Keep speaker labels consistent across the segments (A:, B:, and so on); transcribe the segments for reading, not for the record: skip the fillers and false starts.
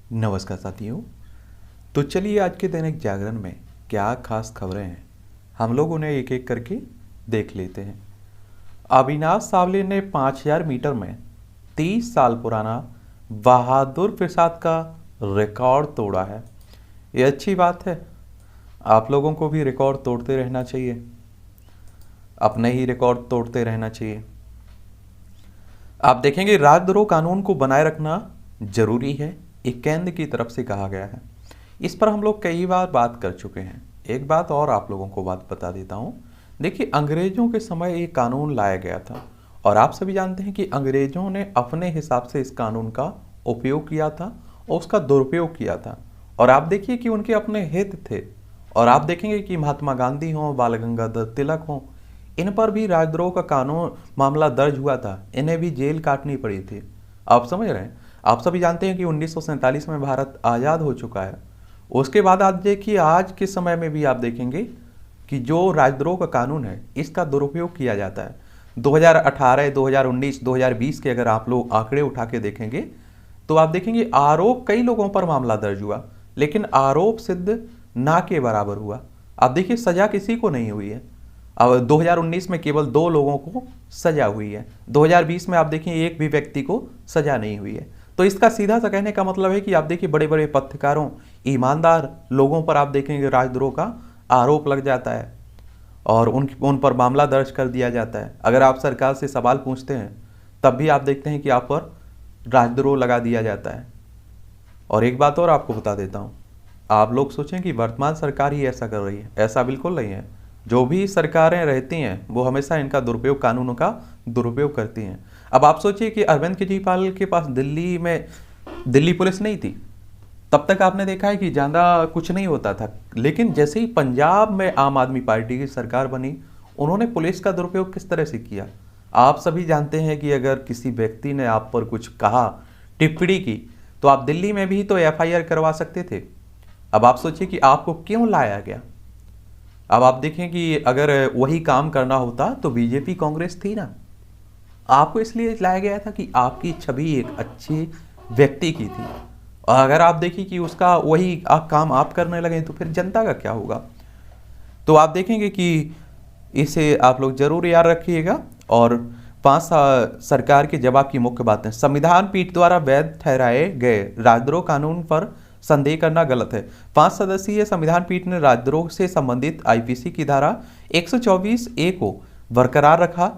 A: नमस्कार साथियों। तो चलिए आज के दैनिक जागरण में क्या खास खबरें हैं, हम लोग उन्हें एक एक करके देख लेते हैं। अविनाश सावले ने 5000 मीटर में 30 साल पुराना बहादुर प्रसाद का रिकॉर्ड तोड़ा है। ये अच्छी बात है, आप लोगों को भी रिकॉर्ड तोड़ते रहना चाहिए, अपने ही रिकॉर्ड तोड़ते रहना चाहिए। आप देखेंगे राजद्रोह कानून को बनाए रखना जरूरी है, एक केंद्र की तरफ से कहा गया है। इस पर हम लोग कई बार बात कर चुके हैं। एक बात और आप लोगों को बात बता देता हूँ। देखिए, अंग्रेजों के समय एक कानून लाया गया था और आप सभी जानते हैं कि अंग्रेजों ने अपने हिसाब से इस कानून का उपयोग किया था और उसका दुरुपयोग किया था। और आप देखिए कि उनके अपने हित थे। और आप देखेंगे कि महात्मा गांधी हों, बाल गंगाधर तिलक हों, इन पर भी राजद्रोह का कानून मामला दर्ज हुआ था, इन्हें भी जेल काटनी पड़ी थी। आप समझ रहे हैं। आप सभी जानते हैं कि 1947 में भारत आज़ाद हो चुका है। उसके बाद आज देखिए, आज के समय में भी आप देखेंगे कि जो राजद्रोह का कानून है इसका दुरुपयोग किया जाता है। 2018, 2019, 2020 के अगर आप लोग आंकड़े उठा के देखेंगे तो आप देखेंगे आरोप कई लोगों पर मामला दर्ज हुआ, लेकिन आरोप सिद्ध ना के बराबर हुआ। आप देखिए सजा किसी को नहीं हुई है। अब 2019 में केवल 2 लोगों को सजा हुई है, 2020 में आप देखिए एक भी व्यक्ति को सजा नहीं हुई है। तो इसका सीधा सा कहने का मतलब है कि आप देखिए बड़े बड़े पत्रकारों, ईमानदार लोगों पर आप देखेंगे राजद्रोह का आरोप लग जाता है और उन पर मामला दर्ज कर दिया जाता है। अगर आप सरकार से सवाल पूछते हैं तब भी आप देखते हैं कि आप पर राजद्रोह लगा दिया जाता है। और एक बात और आपको बता देता हूँ, आप लोग सोचें कि वर्तमान सरकार ही ऐसा कर रही है, ऐसा बिल्कुल नहीं है। जो भी सरकारें रहती हैं वो हमेशा इनका दुरुपयोग, कानूनों का दुरुपयोग करती हैं। अब आप सोचिए कि अरविंद केजरीवाल के पास दिल्ली में दिल्ली पुलिस नहीं थी, तब तक आपने देखा है कि ज़्यादा कुछ नहीं होता था। लेकिन जैसे ही पंजाब में आम आदमी पार्टी की सरकार बनी, उन्होंने पुलिस का दुरुपयोग किस तरह से किया। आप सभी जानते हैं कि अगर किसी व्यक्ति ने आप पर कुछ कहा, टिप्पणी की, तो आप दिल्ली में भी तो एफआईआर करवा सकते थे। अब आप सोचिए कि आपको क्यों लाया गया। अब आप देखें कि अगर वही काम करना होता तो बीजेपी कांग्रेस थी ना, आपको इसलिए लाया गया था कि आपकी छवि एक अच्छे व्यक्ति की थी। और अगर आप देखिए कि उसका वही काम आप करने लगे तो फिर जनता का क्या होगा। तो आप देखेंगे कि इसे आप लोग जरूर याद रखिएगा। और 5 सरकार के जवाब की मुख्य बातें। संविधान पीठ द्वारा वैध ठहराए गए राजद्रोह कानून पर संदेह करना गलत है। 5 सदस्यीय संविधान पीठ ने राजद्रोह से संबंधित आईपीसी की धारा 124A को बरकरार रखा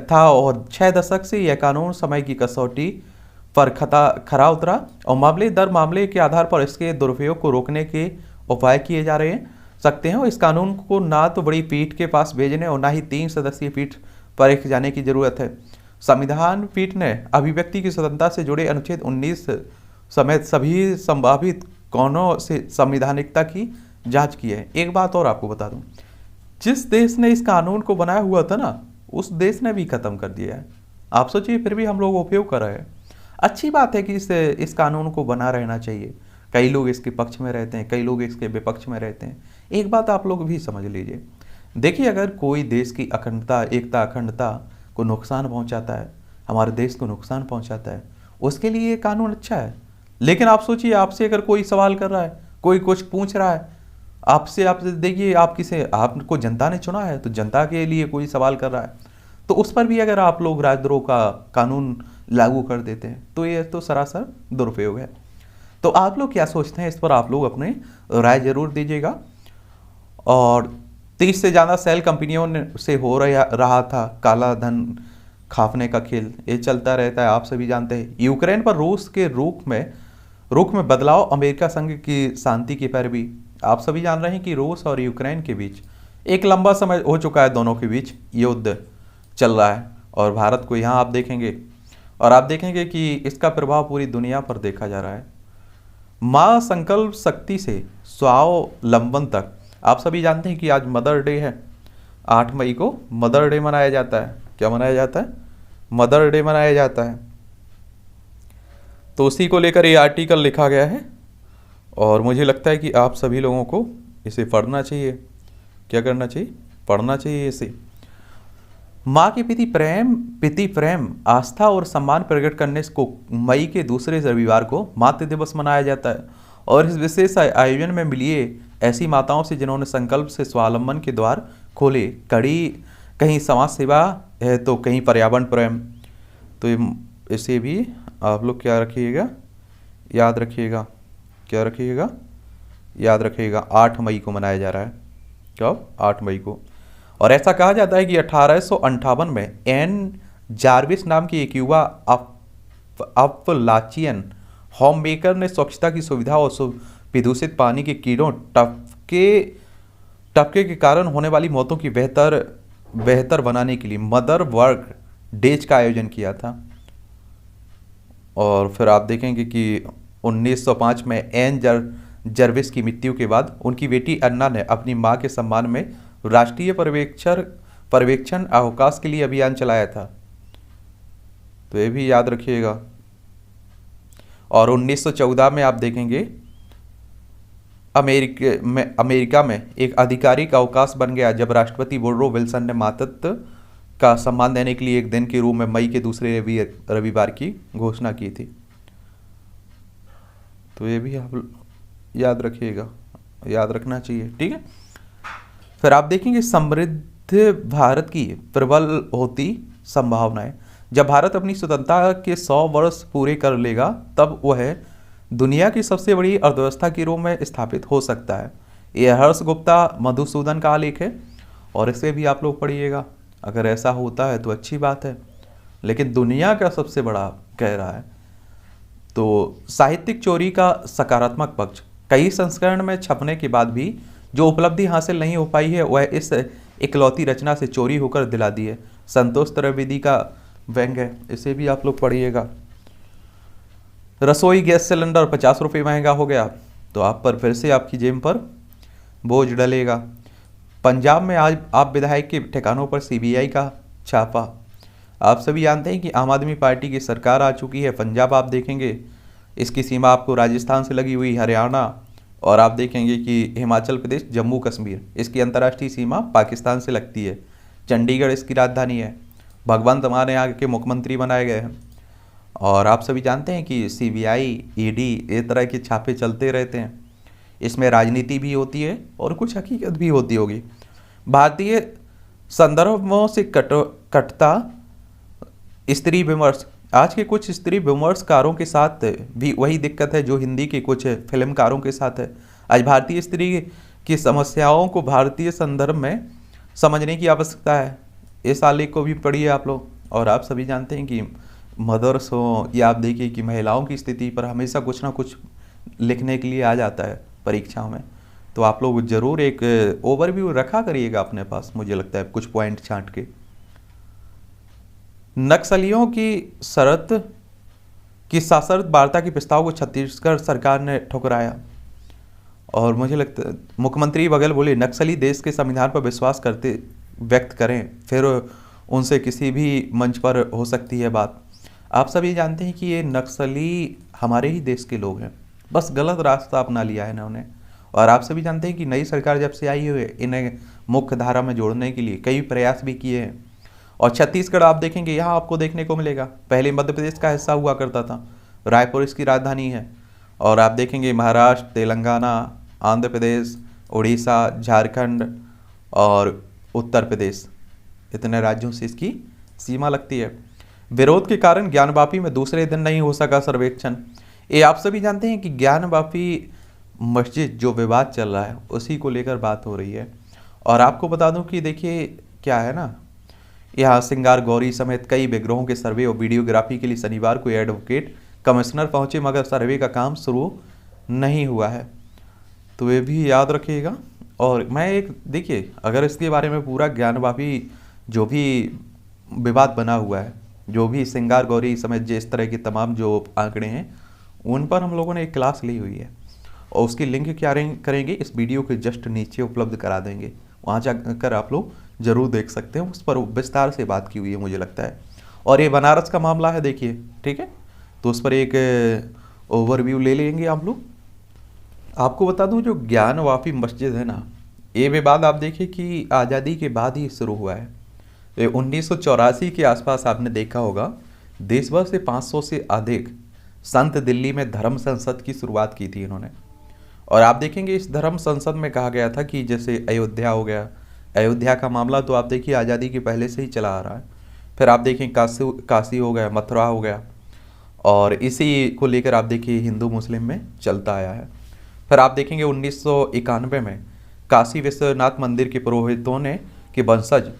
A: था और 6 दशक से यह कानून समय की कसौटी पर खरा उतरा और मामले दर मामले के आधार पर इसके दुरुपयोग को रोकने के उपाय किए जा रहे सकते हैं। और इस कानून को ना तो बड़ी पीठ के पास भेजने और ना ही 3 सदस्यीय पीठ पर एक जाने की जरूरत है। संविधान पीठ ने अभिव्यक्ति की स्वतंत्रता से जुड़े अनुच्छेद 19 समेत सभी संभावित कानूनों से संवैधानिकता की जांच की है। एक बात और आपको बता दूं, जिस देश ने इस कानून को बनाया हुआ था ना, उस देश ने भी खत्म कर दिया है। आप सोचिए, फिर भी हम लोग उपयोग कर रहे हैं। अच्छी बात है कि इस कानून को बना रहना चाहिए। कई लोग इसके पक्ष में रहते हैं, कई लोग इसके विपक्ष में रहते हैं। एक बात आप लोग भी समझ लीजिए, देखिए अगर कोई देश की अखंडता, एकता, अखंडता को नुकसान पहुंचाता है, हमारे देश को नुकसान पहुंचाता है, उसके लिए ये कानून अच्छा है। लेकिन आप सोचिए, आपसे अगर कोई सवाल कर रहा है, कोई कुछ पूछ रहा है आपसे देखिए, आपको जनता ने चुना है, तो जनता के लिए कोई सवाल कर रहा है, तो उस पर भी अगर आप लोग राजद्रोह का कानून लागू कर देते हैं तो ये तो सरासर दुरुपयोग है। तो आप लोग क्या सोचते हैं, इस पर आप लोग अपने राय जरूर दीजिएगा। और 30 से ज़्यादा सेल कंपनियों से हो रहा था काला धन खाफने का खेल, ये चलता रहता है, आप सभी जानते हैं। यूक्रेन पर रूस के रुख में बदलाव, अमेरिका संघ की शांति की पैरवी। आप सभी जान रहे हैं कि रूस और यूक्रेन के बीच एक लंबा समय हो चुका है, दोनों के बीच युद्ध चल रहा है और भारत को यहाँ आप देखेंगे कि इसका प्रभाव पूरी दुनिया पर देखा जा रहा है। माँ संकल्प शक्ति से स्वावलंबन तक। आप सभी जानते हैं कि आज मदर डे है, 8 मई को मदर डे मनाया जाता है। क्या मनाया जाता है? मदर डे मनाया जाता है। तो उसी को लेकर ये आर्टिकल लिखा गया है और मुझे लगता है कि आप सभी लोगों को इसे पढ़ना चाहिए। क्या करना चाहिए? पढ़ना चाहिए इसे। माँ के प्रति प्रेम आस्था और सम्मान प्रकट करने को मई के दूसरे रविवार को मातृ दिवस मनाया जाता है। और इस विशेष आयोजन में मिलिए ऐसी माताओं से जिन्होंने संकल्प से स्वावलंबन के द्वार खोले। कड़ी कहीं समाज सेवा है तो कहीं पर्यावरण प्रेम। तो इसे भी आप लोग क्या रखिएगा, याद रखिएगा, क्या रखिएगा, याद रखिएगा। 8 मई को मनाया जा रहा है। कब? 8 मई को। और ऐसा कहा जाता है कि 1858 में एन जार्विस नाम की एक युवा अपलाचियन होम मेकर ने स्वच्छता की सुविधा और विदूषित पानी के कीड़ों टपके के कारण होने वाली मौतों की बेहतर बनाने के लिए मदर वर्क डेज का आयोजन किया था। और फिर आप देखेंगे कि 1905 में एन जर्विस की मृत्यु के बाद उनकी बेटी अन्ना ने अपनी मां के सम्मान में राष्ट्रीय पर्यवेक्षण अवकाश के लिए अभियान चलाया था। तो ये भी याद रखिएगा। और 1914 में आप देखेंगे अमेरिका में एक आधिकारिक अवकाश बन गया जब राष्ट्रपति वुडरो विल्सन ने मातृत्व का सम्मान देने के लिए एक दिन के रूप में मई के दूसरे रविवार की घोषणा की थी। तो ये भी आप याद रखिएगा, याद रखना चाहिए, ठीक है। फिर आप देखेंगे समृद्ध भारत की प्रबल होती संभावनाएं। जब भारत अपनी स्वतंत्रता के 100 वर्ष पूरे कर लेगा तब वह दुनिया की सबसे बड़ी अर्थव्यवस्था के रूप में स्थापित हो सकता है। यह हर्ष गुप्ता मधुसूदन का आलेख है और इसे भी आप लोग पढ़िएगा। अगर ऐसा होता है तो अच्छी बात है, लेकिन दुनिया का सबसे बड़ा कह रहा है। तो साहित्यिक चोरी का सकारात्मक पक्ष, कई संस्करण में छपने के बाद भी जो उपलब्धि हासिल नहीं हो पाई है वह इस इकलौती रचना से चोरी होकर दिला दी है। संतोष त्रिवेदी का व्यंग है, इसे भी आप लोग पढ़िएगा। रसोई गैस सिलेंडर 50 रुपये महंगा हो गया तो आप पर फिर से आपकी जेब पर बोझ डलेगा। पंजाब में आज आप विधायक के ठिकानों पर सीबीआई का छापा। आप सभी जानते हैं कि आम आदमी पार्टी की सरकार आ चुकी है। पंजाब आप देखेंगे इसकी सीमा आपको राजस्थान से लगी हुई, हरियाणा, और आप देखेंगे कि हिमाचल प्रदेश, जम्मू कश्मीर, इसकी अंतर्राष्ट्रीय सीमा पाकिस्तान से लगती है। चंडीगढ़ इसकी राजधानी है। भगवंत मान यहाँ के मुख्यमंत्री बनाए गए हैं। और आप सभी जानते हैं कि सीबीआई, ईडी, इस तरह के छापे चलते रहते हैं। इसमें राजनीति भी होती है और कुछ हकीकत भी होती होगी। भारतीय संदर्भों से कटता स्त्री विमर्श। आज के कुछ स्त्री विमर्शकारों के साथ भी वही दिक्कत है जो हिंदी के कुछ फिल्मकारों के साथ है। आज भारतीय स्त्री की समस्याओं को भारतीय संदर्भ में समझने की आवश्यकता है। इस आलेख को भी पढ़िए आप लोग। और आप सभी जानते हैं कि मदर्स हो या आप देखिए कि महिलाओं की स्थिति पर हमेशा कुछ ना कुछ लिखने के लिए आ जाता है परीक्षाओं में। तो आप लोग जरूर एक ओवरव्यू रखा करिएगा अपने पास, मुझे लगता है कुछ पॉइंट छांट के। नक्सलियों की सशर्त वार्ता के प्रस्ताव को छत्तीसगढ़ सरकार ने ठुकराया। और मुझे लगता है मुख्यमंत्री बघेल बोले नक्सली देश के संविधान पर विश्वास करते व्यक्त करें, फिर उनसे किसी भी मंच पर हो सकती है बात। आप सभी जानते हैं कि ये नक्सली हमारे ही देश के लोग हैं, बस गलत रास्ता अपना लिया है इन्होंने। और आप सभी जानते हैं कि नई सरकार जब से आई हुई है इन्हें मुख्य धारा में जोड़ने के लिए कई प्रयास भी किए हैं। और छत्तीसगढ़ आप देखेंगे यहाँ आपको देखने को मिलेगा, पहले मध्य प्रदेश का हिस्सा हुआ करता था, रायपुर इसकी राजधानी है। और आप देखेंगे महाराष्ट्र, तेलंगाना, आंध्र प्रदेश, उड़ीसा, झारखंड और उत्तर प्रदेश, इतने राज्यों से इसकी सीमा लगती है। विरोध के कारण ज्ञानवापी में दूसरे दिन नहीं हो सका सर्वेक्षण। ये आप सभी जानते हैं कि ज्ञानवापी मस्जिद जो विवाद चल रहा है उसी को लेकर बात हो रही है। और आपको बता दूं कि देखिए क्या है ना, यहाँ सिंगार गौरी समेत कई विग्रहों के सर्वे और वीडियोग्राफी के लिए शनिवार को एडवोकेट कमिश्नर पहुंचे, मगर सर्वे का काम शुरू नहीं हुआ है। तो ये भी याद रखिएगा। और मैं एक देखिए अगर इसके बारे में पूरा ज्ञानवापी जो भी विवाद बना हुआ है, जो भी सिंगार गौरी समेत जो इस तरह के तमाम जो आंकड़े हैं उन पर हम लोगों ने एक क्लास ली हुई है और उसकी लिंक क्या करेंगे इस वीडियो के जस्ट नीचे उपलब्ध करा देंगे, वहाँ जाकर आप लोग जरूर देख सकते हैं। उस पर विस्तार से बात की हुई है मुझे लगता है। और ये बनारस का मामला है देखिए, ठीक है, तो उस पर एक ओवरव्यू ले लेंगे आप लोग। आपको बता दूं जो ज्ञानवापी मस्जिद है ना, ये विवाद आप देखिए कि आज़ादी के बाद ही शुरू हुआ है। तो 1984 के आसपास आपने देखा होगा, देश भर से 500 से अधिक संत दिल्ली में धर्म संसद की शुरुआत की थी इन्होंने। और आप देखेंगे इस धर्म संसद में कहा गया था कि जैसे अयोध्या हो गया, अयोध्या का मामला तो आप देखिए आज़ादी के पहले से ही चला आ रहा है। फिर आप देखें काशी हो गया, मथुरा हो गया, और इसी को लेकर आप देखिए हिंदू मुस्लिम में चलता आया है। फिर आप देखेंगे 1991 में काशी विश्वनाथ मंदिर के पुरोहितों ने के वंशज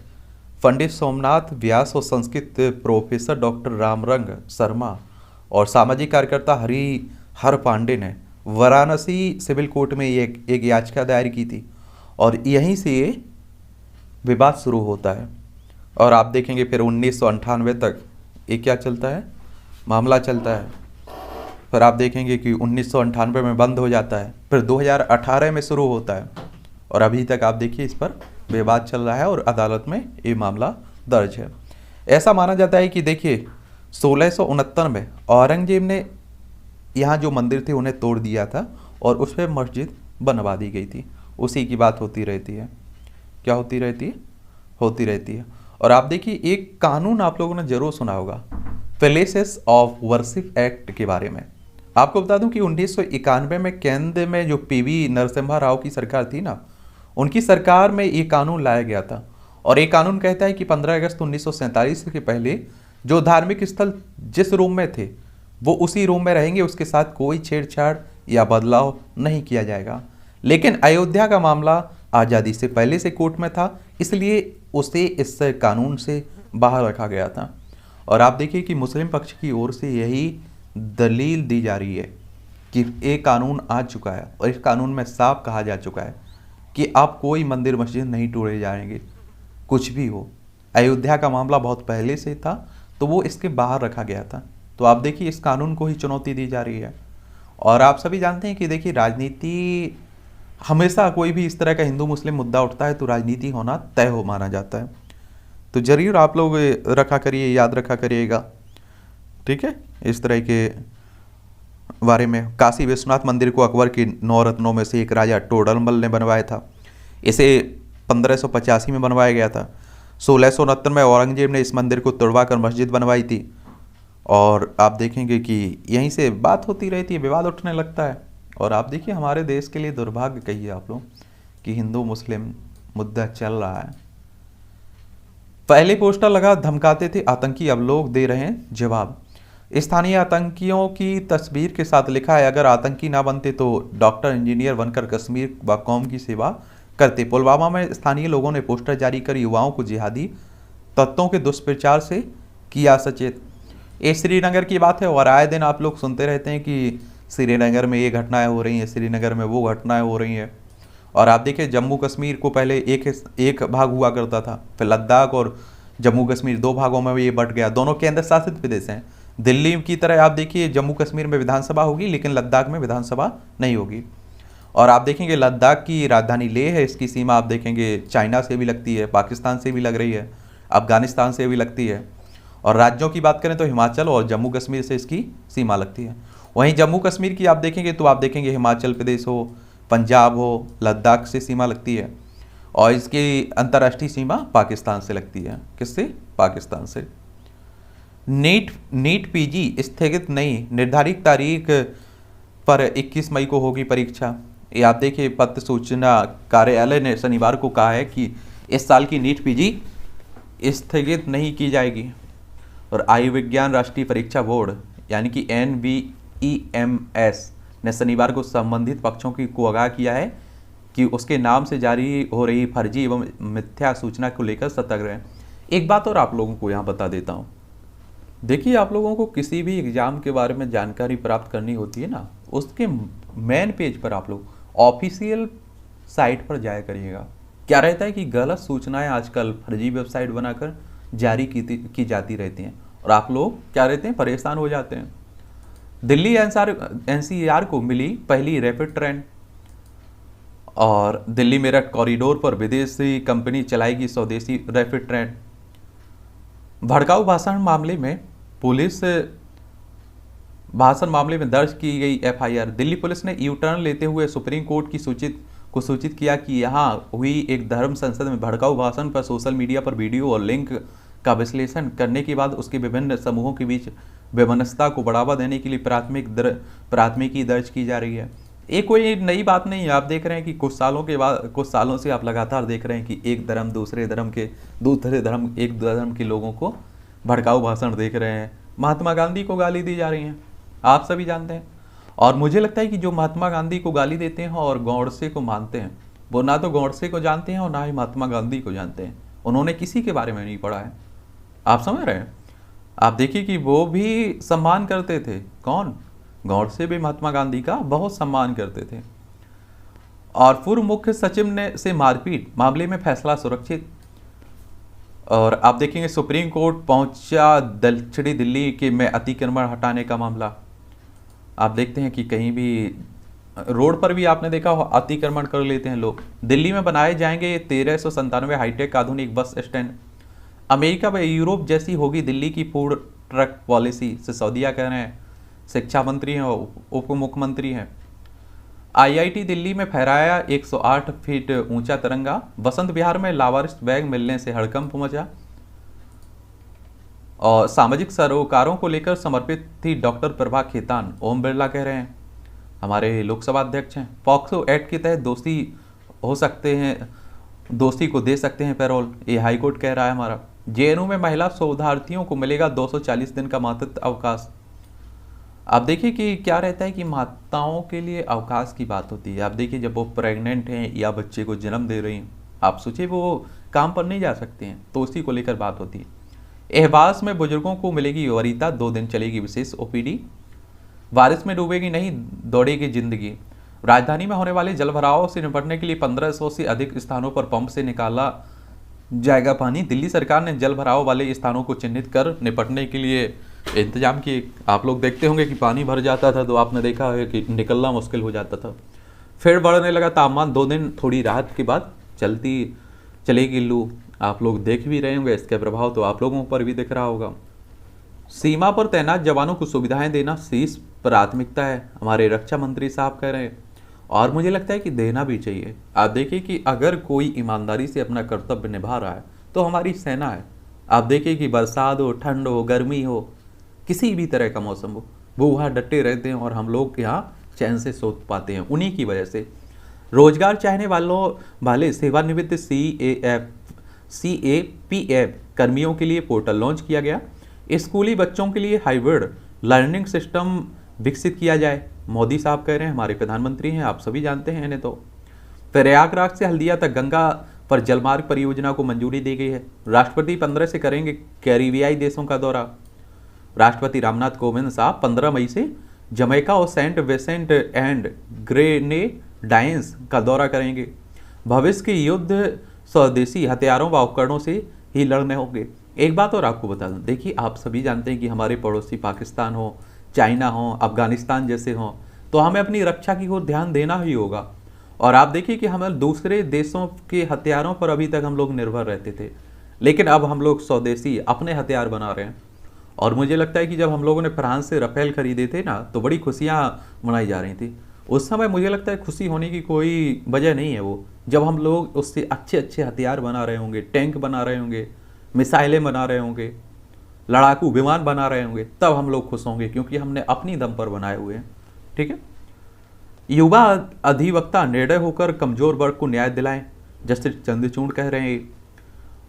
A: पंडित सोमनाथ व्यास और संस्कृत प्रोफेसर डॉक्टर रामरंग शर्मा और सामाजिक कार्यकर्ता हर पांडे ने वाराणसी सिविल कोर्ट में एक याचिका दायर की थी, और यहीं से ये विवाद शुरू होता है। और आप देखेंगे फिर 1998 तक ये क्या चलता है, मामला चलता है। फिर आप देखेंगे कि 1998 में बंद हो जाता है, फिर 2018 में शुरू होता है, और अभी तक आप देखिए इस पर विवाद चल रहा है और अदालत में ये मामला दर्ज है। ऐसा माना जाता है कि देखिए 1669 में औरंगजेब ने यहाँ जो मंदिर थे उन्हें तोड़ दिया था और उस पर मस्जिद बनवा दी गई थी। उसी की बात होती रहती है। क्या होती रहती है? होती रहती है। और आप देखिए एक कानून आप लोगों ने जरूर सुना होगा, प्लेसेस ऑफ वर्शिप एक्ट के बारे में। आपको बता दूं कि 1991 में केंद्र में जो पीवी नरसिम्हा राव की सरकार थी ना, उनकी सरकार में ये कानून लाया गया था। और ये कानून कहता है कि 15 अगस्त 1947 के पहले जो धार्मिक स्थल जिस रूम में थे वो उसी रूम में रहेंगे, उसके साथ कोई छेड़छाड़ या बदलाव नहीं किया जाएगा। लेकिन अयोध्या का मामला आज़ादी से पहले से कोर्ट में था, इसलिए उसे इस कानून से बाहर रखा गया था। और आप देखिए कि मुस्लिम पक्ष की ओर से यही दलील दी जा रही है कि एक कानून आ चुका है और इस कानून में साफ कहा जा चुका है कि आप कोई मंदिर मस्जिद नहीं तोड़े जाएंगे, कुछ भी हो। अयोध्या का मामला बहुत पहले से था तो वो इसके बाहर रखा गया था। तो आप देखिए इस कानून को ही चुनौती दी जा रही है। और आप सभी जानते हैं कि देखिए राजनीति हमेशा, कोई भी इस तरह का हिंदू मुस्लिम मुद्दा उठता है तो राजनीति होना तय हो माना जाता है। तो जरूर आप लोग रखा करिए, याद रखा करिएगा, ठीक है। इस तरह के बारे में काशी विश्वनाथ मंदिर को अकबर के 9 रत्नों में से एक राजा टोडरमल ने बनवाया था। इसे 1585 में बनवाया गया था। 1669 में औरंगजेब ने इस मंदिर को तोड़वाकर मस्जिद बनवाई थी। और आप देखेंगे कि यहीं से बात होती रहती है, विवाद उठने लगता है। और आप देखिए हमारे देश के लिए दुर्भाग्य कहिए आप लोग कि हिंदू मुस्लिम मुद्दा चल रहा है। पहले पोस्टर लगा, धमकाते थे आतंकी, अब लोग दे रहे हैं जवाब। स्थानीय आतंकियों की तस्वीर के साथ लिखा है, अगर आतंकी ना बनते तो डॉक्टर इंजीनियर बनकर कश्मीर व कौम की सेवा करते। पुलवामा में स्थानीय लोगों ने पोस्टर जारी कर युवाओं को जिहादी तत्वों के दुष्प्रचार से किया सचेत। ये श्रीनगर की बात है और आए दिन आप लोग सुनते रहते हैं कि श्रीनगर में ये घटनाएं हो रही हैं, श्रीनगर में वो घटनाएं हो रही हैं। और आप देखिए जम्मू कश्मीर को पहले एक भाग हुआ करता था, फिर लद्दाख और जम्मू कश्मीर 2 भागों में ये बंट गया। दोनों केंद्र शासित प्रदेश हैं। दिल्ली की तरह आप देखिए जम्मू कश्मीर में विधानसभा होगी लेकिन लद्दाख में विधानसभा नहीं होगी। और आप देखेंगे लद्दाख की राजधानी लेह है, इसकी सीमा आप देखेंगे चाइना से भी लगती है, पाकिस्तान से भी लग रही है, अफगानिस्तान से भी लगती है। और राज्यों की बात करें तो हिमाचल और जम्मू कश्मीर से इसकी सीमा लगती है। वहीं जम्मू कश्मीर की आप देखेंगे तो आप देखेंगे हिमाचल प्रदेश हो, पंजाब हो, लद्दाख से सीमा लगती है। और इसकी अंतर्राष्ट्रीय सीमा पाकिस्तान से लगती है। किससे? पाकिस्तान से। नीट पीजी स्थगित नहीं, निर्धारित तारीख पर 21 मई को होगी परीक्षा। ये आप देखिए पत्र सूचना कार्यालय ने शनिवार को कहा है कि इस साल की नीट पीजी स्थगित नहीं की जाएगी। और आयुर्विज्ञान राष्ट्रीय परीक्षा बोर्ड यानी कि NVEMS ने शनिवार को संबंधित पक्षों को आगाह किया है कि उसके नाम से जारी हो रही फर्जी एवं मिथ्या सूचना को लेकर सतर्क रहें। एक बात और आप लोगों को यहाँ बता देता हूँ, देखिए आप लोगों को किसी भी एग्जाम के बारे में जानकारी प्राप्त करनी होती है ना, उसके मेन पेज पर आप लोग ऑफिशियल साइट पर जाया करिएगा। क्या रहता है कि गलत सूचनाएं आजकल फर्जी वेबसाइट बनाकर जारी की जाती रहती हैं और आप लोग क्या रहते हैं, परेशान हो जाते हैं। दिल्ली NCR को मिली पहली रैपिड ट्रेन और दिल्ली मेरठ कॉरिडोर पर विदेशी कंपनी चलाएगी स्वदेशी रैपिड ट्रेन। भड़काऊ भाषण मामले में दर्ज की गई FIR। दिल्ली पुलिस ने यू टर्न लेते हुए सुप्रीम कोर्ट की सूचित को सूचित किया कि यहाँ हुई एक धर्म संसद में भड़काऊ भाषण पर सोशल मीडिया पर वीडियो और लिंक का विश्लेषण करने के बाद उसके विभिन्न समूहों के बीच वैमनस्यता को बढ़ावा देने के लिए प्राथमिकी दर्ज की जा रही है। ये कोई नई बात नहीं है। आप देख रहे हैं कि कुछ सालों से आप लगातार देख रहे हैं कि एक धर्म दूसरे धर्म के लोगों को भड़काऊ भाषण देख रहे हैं, महात्मा गांधी को गाली दी जा रही है, आप सभी जानते हैं। और मुझे लगता है कि जो महात्मा गांधी को गाली देते हैं और गौडसे को मानते हैं, वो ना तो गौडसे को जानते हैं और ना ही महात्मा गांधी को जानते हैं। उन्होंने किसी के बारे में नहीं पढ़ा है, आप समझ रहे हैं। आप देखिए कि वो भी सम्मान करते थे, कौन, गौडसे भी महात्मा गांधी का बहुत सम्मान करते थे। और पूर्व मुख्य सचिव ने से मारपीट मामले में फैसला सुरक्षित। और आप देखेंगे सुप्रीम कोर्ट पहुंचा दक्षिणी दिल्ली के में अतिक्रमण हटाने का मामला। आप देखते हैं कि कहीं भी रोड पर भी आपने देखा हो अतिक्रमण कर लेते हैं लोग। दिल्ली में बनाए जाएंगे 1397 हाईटेक आधुनिक बस स्टैंड। अमेरिका व यूरोप जैसी होगी दिल्ली की फूड ट्रक पॉलिसी, से सऊदीया कह रहे हैं। शिक्षा मंत्री हैं, उप मुख्यमंत्री हैं। आईआईटी दिल्ली में फहराया 108 फीट ऊंचा तिरंगा। बसंत विहार में लावारिस बैग मिलने से हड़कंप मचा। और सामाजिक सरोकारों को लेकर समर्पित थी डॉक्टर प्रभा खेतान, ओम बिरला कह रहे हैं, हमारे लोकसभा अध्यक्ष हैं। पॉक्सो एक्ट के तहत दोषी को दे सकते हैं पैरोल, ये हाईकोर्ट कह रहा है हमारा। जेएनयू में महिला शोधार्थियों को मिलेगा 240 दिन का मातृत्व अवकाश। आप देखिए कि क्या रहता है कि माताओं के लिए अवकाश की बात होती है। आप देखिए जब वो प्रेग्नेंट हैं या बच्चे को जन्म दे रही हैं, आप सोचिए वो काम पर नहीं जा सकते हैं, तो उसी को लेकर बात होती है। एहबास में बुजुर्गों को मिलेगी वरीता, 2 दिन चलेगी विशेष ओपीडी। बारिश में डूबेगी नहीं, दौड़ेगी जिंदगी। राजधानी में होने वाले जलभराव से निपटने के लिए 1500 से अधिक स्थानों पर पंप से निकाला जाएगा पानी। दिल्ली सरकार ने जलभराव वाले स्थानों को चिन्हित कर निपटने के लिए इंतजाम किए। आप लोग देखते होंगे कि पानी भर जाता था तो आपने देखा है कि निकलना मुश्किल हो जाता था। फिर बढ़ने लगा तापमान, 2 दिन थोड़ी राहत के बाद चलेगी लू। आप लोग देख भी रहे होंगे, इसके प्रभाव तो आप लोगों पर भी दिख रहा होगा। सीमा पर तैनात जवानों को सुविधाएं देना शीर्ष प्राथमिकता है, हमारे रक्षा मंत्री साहब कह रहे हैं। और मुझे लगता है कि देना भी चाहिए। आप देखिए कि अगर कोई ईमानदारी से अपना कर्तव्य निभा रहा है तो हमारी सेना है। आप देखिए कि बरसात हो, ठंड हो, गर्मी हो, किसी भी तरह का मौसम हो, वो वहाँ डटे रहते हैं और हम लोग यहाँ चैन से सो पाते हैं उन्हीं की वजह से। रोजगार चाहने वाले सेवानिवृत्त CAPF कर्मियों के लिए पोर्टल लॉन्च किया गया। स्कूली बच्चों के लिए हाइब्रिड लर्निंग सिस्टम विकसित किया जाए, मोदी साहब कह रहे हैं, हमारे प्रधानमंत्री हैं, आप सभी जानते हैं इन्हें। तो प्रयागराज से हल्दिया तक गंगा पर जलमार्ग परियोजना को मंजूरी दी गई है। राष्ट्रपति 15 से करेंगे कैरिबियाई देशों का दौरा। राष्ट्रपति रामनाथ कोविंद साहब 15 मई से जमैका और सेंट विंसेंट एंड ग्रेनेडाइंस का दौरा करेंगे। भविष्य के युद्ध स्वदेशी हथियारों व उपकरणों से ही लड़ने होंगे। एक बात और आपको बता दूं, देखिए आप सभी जानते हैं कि हमारे पड़ोसी पाकिस्तान हो, चाइना हो, अफगानिस्तान जैसे हों, तो हमें अपनी रक्षा की ओर ध्यान देना ही होगा। और आप देखिए कि हम दूसरे देशों के हथियारों पर अभी तक हम लोग निर्भर रहते थे, लेकिन अब हम लोग स्वदेशी अपने हथियार बना रहे हैं। और मुझे लगता है कि जब हम लोगों ने फ्रांस से राफेल खरीदे थे ना, तो बड़ी खुशियाँ मनाई जा रही थी उस समय। मुझे लगता है खुशी होने की कोई वजह नहीं है वो, जब हम लोग उससे अच्छे अच्छे हथियार बना रहे होंगे, टैंक बना रहे होंगे, मिसाइलें बना रहे होंगे, लड़ाकू विमान बना रहे होंगे, तब हम लोग खुश होंगे, क्योंकि हमने अपनी दम पर बनाए हुए हैं। ठीक है। युवा अधिवक्ता निर्णय होकर कमजोर वर्ग को न्याय दिलाएं, जस्टिस चंद्रचूड़ कह रहे हैं।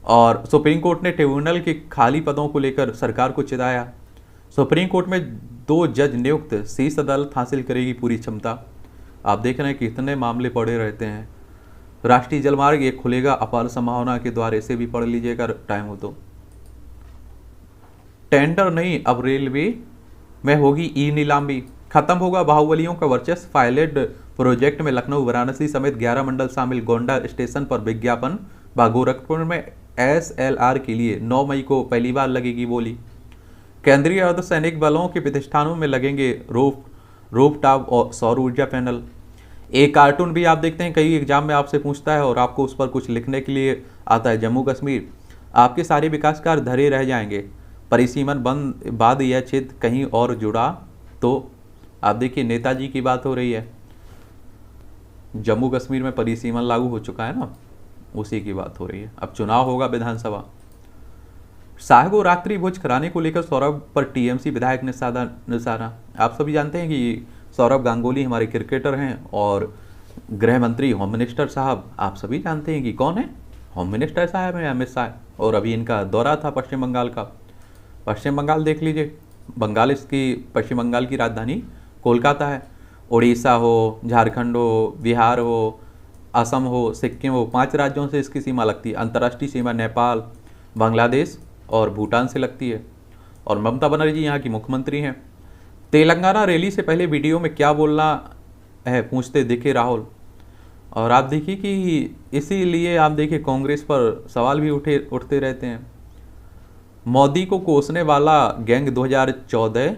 A: और सुप्रीम कोर्ट ने ट्रिब्यूनल के खाली पदों को लेकर सरकार को चिताया। सुप्रीम कोर्ट में 2 जज नियुक्त, शीर्ष अदालत हासिल करेगी पूरी क्षमता। आप देख रहे हैं कि इतने मामले पड़े रहते हैं। राष्ट्रीय जलमार्ग ये खुलेगा अपार संभावना के द्वार, इसे भी पढ़ लीजिएगा टाइम हो तो। टेंडर नहीं, अब रेलवे में होगी ई नीलामी। खत्म होगा बाहुबलियों का वर्चस्व। पायलट प्रोजेक्ट में लखनऊ, वाराणसी समेत 11 मंडल शामिल। गोंडा स्टेशन पर विज्ञापन। गोरखपुर में SLR के लिए 9 मई को पहली बार लगेगी बोली। केंद्रीय अर्धसैनिक बलों के प्रतिष्ठानों में लगेंगे रूफटॉप और सौर ऊर्जा पैनल। एक कार्टून भी आप देखते हैं कई एग्जाम में आपसे पूछता है और आपको उस पर कुछ लिखने के लिए आता है। जम्मू कश्मीर, आपके सारे विकास कार्य धरे रह जाएंगे। परिसीमन बंद बाद यह क्षेत्र कहीं और जुड़ा तो। आप देखिए नेताजी की बात हो रही है। जम्मू कश्मीर में परिसीमन लागू हो चुका है ना, उसी की बात हो रही है। अब चुनाव होगा विधानसभा। शाह को रात्रि भोज कराने को लेकर सौरभ पर टीएमसी विधायक ने साधा निशाना। आप सभी जानते हैं कि सौरभ गांगुली हमारे क्रिकेटर हैं और गृह मंत्री होम मिनिस्टर साहब आप सभी जानते हैं कि कौन है, होम मिनिस्टर साहब हैं अमित शाह। और अभी इनका दौरा था पश्चिम बंगाल का। पश्चिम बंगाल देख लीजिए, बंगाल इसकी पश्चिम बंगाल की राजधानी कोलकाता है। उड़ीसा हो, झारखंड हो, बिहार हो, असम हो, सिक्किम हो, 5 राज्यों से इसकी सीमा लगती है। अंतर्राष्ट्रीय सीमा नेपाल, बांग्लादेश और भूटान से लगती है। और ममता बनर्जी यहाँ की मुख्यमंत्री हैं। तेलंगाना रैली से पहले वीडियो में क्या बोलना है पूछते दिखे राहुल। और आप देखिए कि इसीलिए आप देखिए कांग्रेस पर सवाल भी उठते रहते हैं। मोदी को कोसने वाला गैंग 2014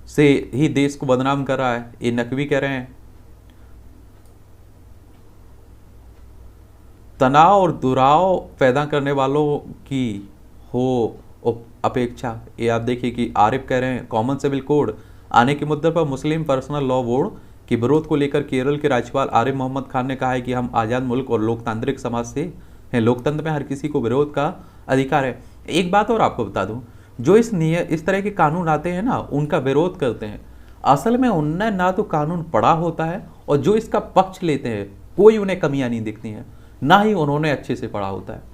A: से ही देश को बदनाम कर रहा है, ये नकवी कह रहे हैं। तनाव और दुराव पैदा करने वालों की हो अपेक्षा, ये आप देखिए कि आरिफ कह रहे हैं। कॉमन सिविल कोड आने के मुद्दे पर मुस्लिम पर्सनल लॉ बोर्ड के विरोध को लेकर केरल के राज्यपाल आरिफ मोहम्मद खान ने कहा है कि हम आज़ाद मुल्क और लोकतांत्रिक समाज से हैं। लोकतंत्र में हर किसी को विरोध का अधिकार है। एक बात और आपको बता दूं, जो इस तरह के कानून आते हैं ना, उनका विरोध करते हैं, असल में उनने ना तो कानून पढ़ा होता है और जो इसका पक्ष लेते हैं कोई उन्हें कमियां नहीं दिखती हैं, ना ही उन्होंने अच्छे से पढ़ा होता है।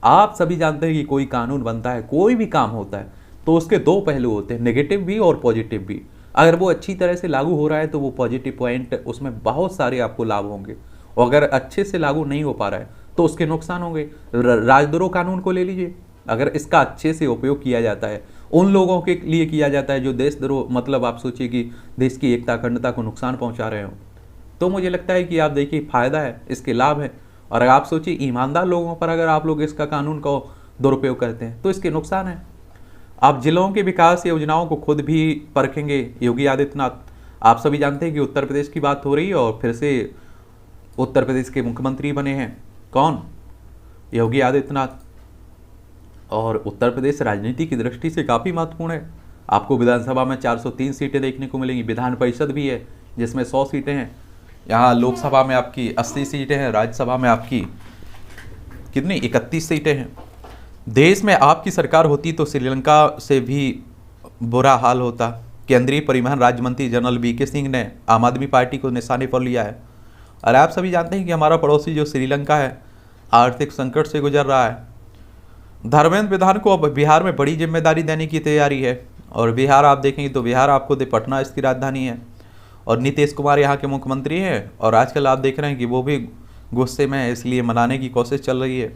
A: आप सभी जानते हैं कि कोई कानून बनता है, कोई भी काम होता है तो उसके 2 पहलू होते हैं, नेगेटिव भी और पॉजिटिव भी। अगर वो अच्छी तरह से लागू हो रहा है तो वो पॉजिटिव पॉइंट, उसमें बहुत सारे आपको लाभ होंगे, और अगर अच्छे से लागू नहीं हो पा रहा है तो उसके नुकसान होंगे। राजद्रोह कानून को ले लीजिए, अगर इसका अच्छे से उपयोग किया जाता है, उन लोगों के लिए किया जाता है जो देशद्रोह, मतलब आप सोचिए कि देश की एकता अखंडता को नुकसान पहुंचा रहे हो, तो मुझे लगता है कि आप देखिए फायदा है, इसके लाभ है। और अगर आप सोचिए ईमानदार लोगों पर अगर आप लोग इसका कानून का दुरुपयोग करते हैं तो इसके नुकसान है। आप जिलों के विकास योजनाओं को खुद भी परखेंगे योगी आदित्यनाथ। आप सभी जानते हैं कि उत्तर प्रदेश की बात हो रही है और फिर से उत्तर प्रदेश के मुख्यमंत्री बने हैं कौन, योगी आदित्यनाथ। और उत्तर प्रदेश राजनीति की दृष्टि से काफ़ी महत्वपूर्ण है। आपको विधानसभा में 403 सीटें देखने को मिलेंगी, विधान परिषद भी है जिसमें 100 सीटें हैं, यहाँ लोकसभा में आपकी 80 सीटें हैं, राज्यसभा में आपकी कितनी 31 सीटें हैं। देश में आपकी सरकार होती तो श्रीलंका से भी बुरा हाल होता। केंद्रीय परिवहन राज्य मंत्री जनरल वीके सिंह ने आम आदमी पार्टी को निशाने पर लिया है। और आप सभी जानते हैं कि हमारा पड़ोसी जो श्रीलंका है आर्थिक संकट से गुजर रहा है। धर्मेंद्र प्रधान को अब बिहार में बड़ी जिम्मेदारी देने की तैयारी है। और बिहार आप देखेंगे तो बिहार आपको पटना इसकी राजधानी है और नीतीश कुमार यहाँ के मुख्यमंत्री हैं। और आजकल आप देख रहे हैं कि वो भी गुस्से में है, इसलिए मनाने की कोशिश चल रही है।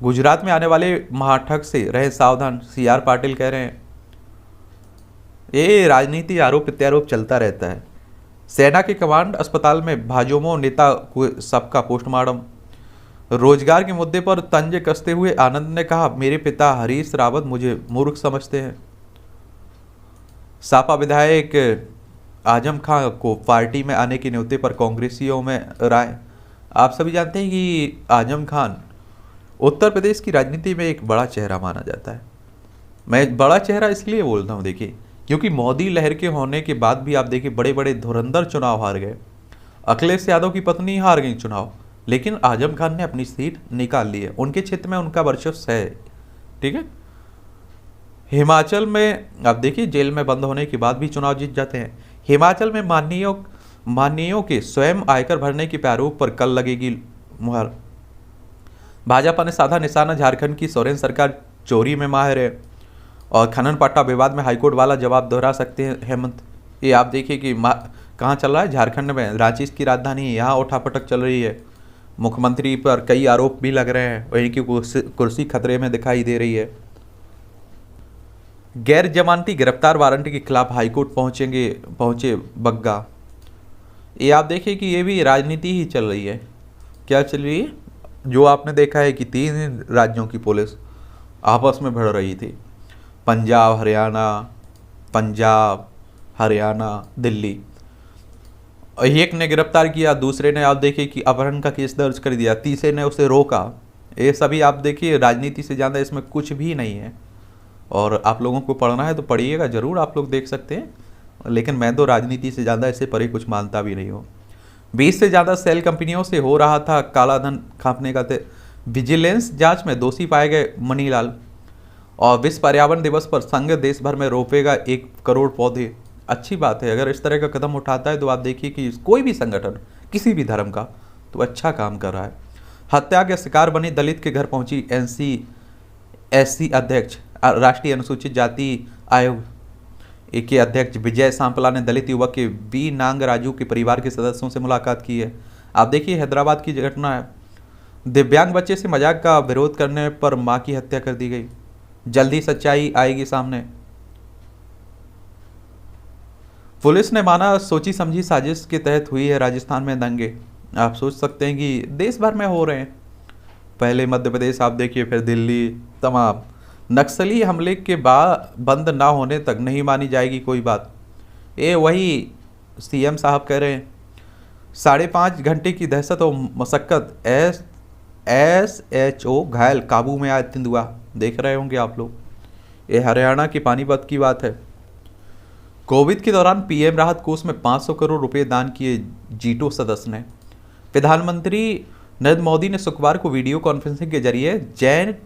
A: गुजरात में आने वाले महाठग से रहे सावधान, CR पाटिल कह रहे हैं। ये राजनीति आरोप प्रत्यारोप चलता रहता है। सेना के कमांड अस्पताल में भाजपा नेता सबका पोस्टमार्टम। रोजगार के मुद्दे पर तंज कसते हुए आनंद ने कहा, मेरे पिता हरीश रावत मुझे मूर्ख समझते हैं। सापा विधायक आजम खान को पार्टी में आने के न्योते पर कांग्रेसियों में राय। आप सभी जानते हैं कि आजम खान उत्तर प्रदेश की राजनीति में एक बड़ा चेहरा माना जाता है। मैं बड़ा चेहरा इसलिए बोलता हूँ देखिए, क्योंकि मोदी लहर के होने के बाद भी आप देखिए बड़े बड़े धुरंधर चुनाव हार गए। अखिलेश यादव की पत्नी हार गई चुनाव, लेकिन आजम खान ने अपनी सीट निकाल ली है, उनके क्षेत्र में उनका वर्चस्व है। ठीक है। हिमाचल में आप देखिए जेल में बंद होने के बाद भी चुनाव जीत जाते हैं। हिमाचल में माननीयों के स्वयं आयकर भरने के प्रारूप पर कल लगेगी मुहर। भाजपा ने साधा निशाना, झारखंड की सोरेन सरकार चोरी में माहिर है। और खनन पट्टा विवाद में हाईकोर्ट वाला जवाब दोहरा सकते हैं हेमंत। ये आप देखिए कि कहाँ चल रहा है, झारखंड में, रांची की राजधानी, यहाँ उठापटक चल रही है। मुख्यमंत्री पर कई आरोप भी लग रहे हैं और इनकी कुर्सी खतरे में दिखाई दे रही है। गैर जमानती गिरफ्तार वारंट के खिलाफ हाईकोर्ट पहुंचे बग्गा। ये आप देखिए कि ये भी राजनीति ही चल रही है। क्या चल रही है? जो आपने देखा है कि 3 राज्यों की पुलिस आपस में भिड़ रही थी, पंजाब, हरियाणा, दिल्ली। एक ने गिरफ्तार किया, दूसरे ने आप देखिए कि अपहरण का केस दर्ज कर दिया, तीसरे ने उसे रोका। ये सभी आप देखिए राजनीति से ज़्यादा इसमें कुछ भी नहीं है। और आप लोगों को पढ़ना है तो पढ़िएगा ज़रूर, आप लोग देख सकते हैं, लेकिन मैं तो राजनीति से ज़्यादा इससे परे कुछ मानता भी नहीं हूँ। 20 से ज़्यादा सेल कंपनियों से हो रहा था काला धन खापने का विजिलेंस जांच में दोषी पाए गए मनीलाल। और विश्व पर्यावरण दिवस पर संघ देश भर में रोपेगा 1 करोड़ पौधे। अच्छी बात है, अगर इस तरह का कदम उठाता है तो आप देखिए कि कोई भी संगठन किसी भी धर्म का तो अच्छा काम कर रहा है। हत्या के शिकार बनी दलित के घर पहुंची NCSC अध्यक्ष। राष्ट्रीय अनुसूचित जाति आयोग के अध्यक्ष विजय सांपला ने दलित युवक के बी नांगराजू के परिवार के सदस्यों से मुलाकात की है। आप देखिए हैदराबाद की घटना है, दिव्यांग बच्चे से मजाक का विरोध करने पर मां की हत्या कर दी गई। जल्दी सच्चाई आएगी सामने। पुलिस ने माना सोची समझी साजिश के तहत हुई है राजस्थान में दंगे। आप सोच सकते हैं कि देश भर में हो रहे हैं, पहले मध्य प्रदेश आप देखिए, फिर दिल्ली, तमाम नक्सली हमले के बाद बंद ना होने तक नहीं मानी जाएगी कोई बात। ये वही CM साहब कह रहे हैं, 5.5 घंटे की दहशत और मशक्कत, SHO घायल, काबू में आया तेंदुआ। देख रहे होंगे आप लोग, ये हरियाणा की पानीपत की बात है। कोविड के दौरान PM राहत कोष में 500 करोड़ रुपए दान किए जीटो सदस्य ने। प्रधानमंत्री नरेंद्र मोदी ने शुक्रवार को वीडियो कॉन्फ्रेंसिंग के जरिए जैन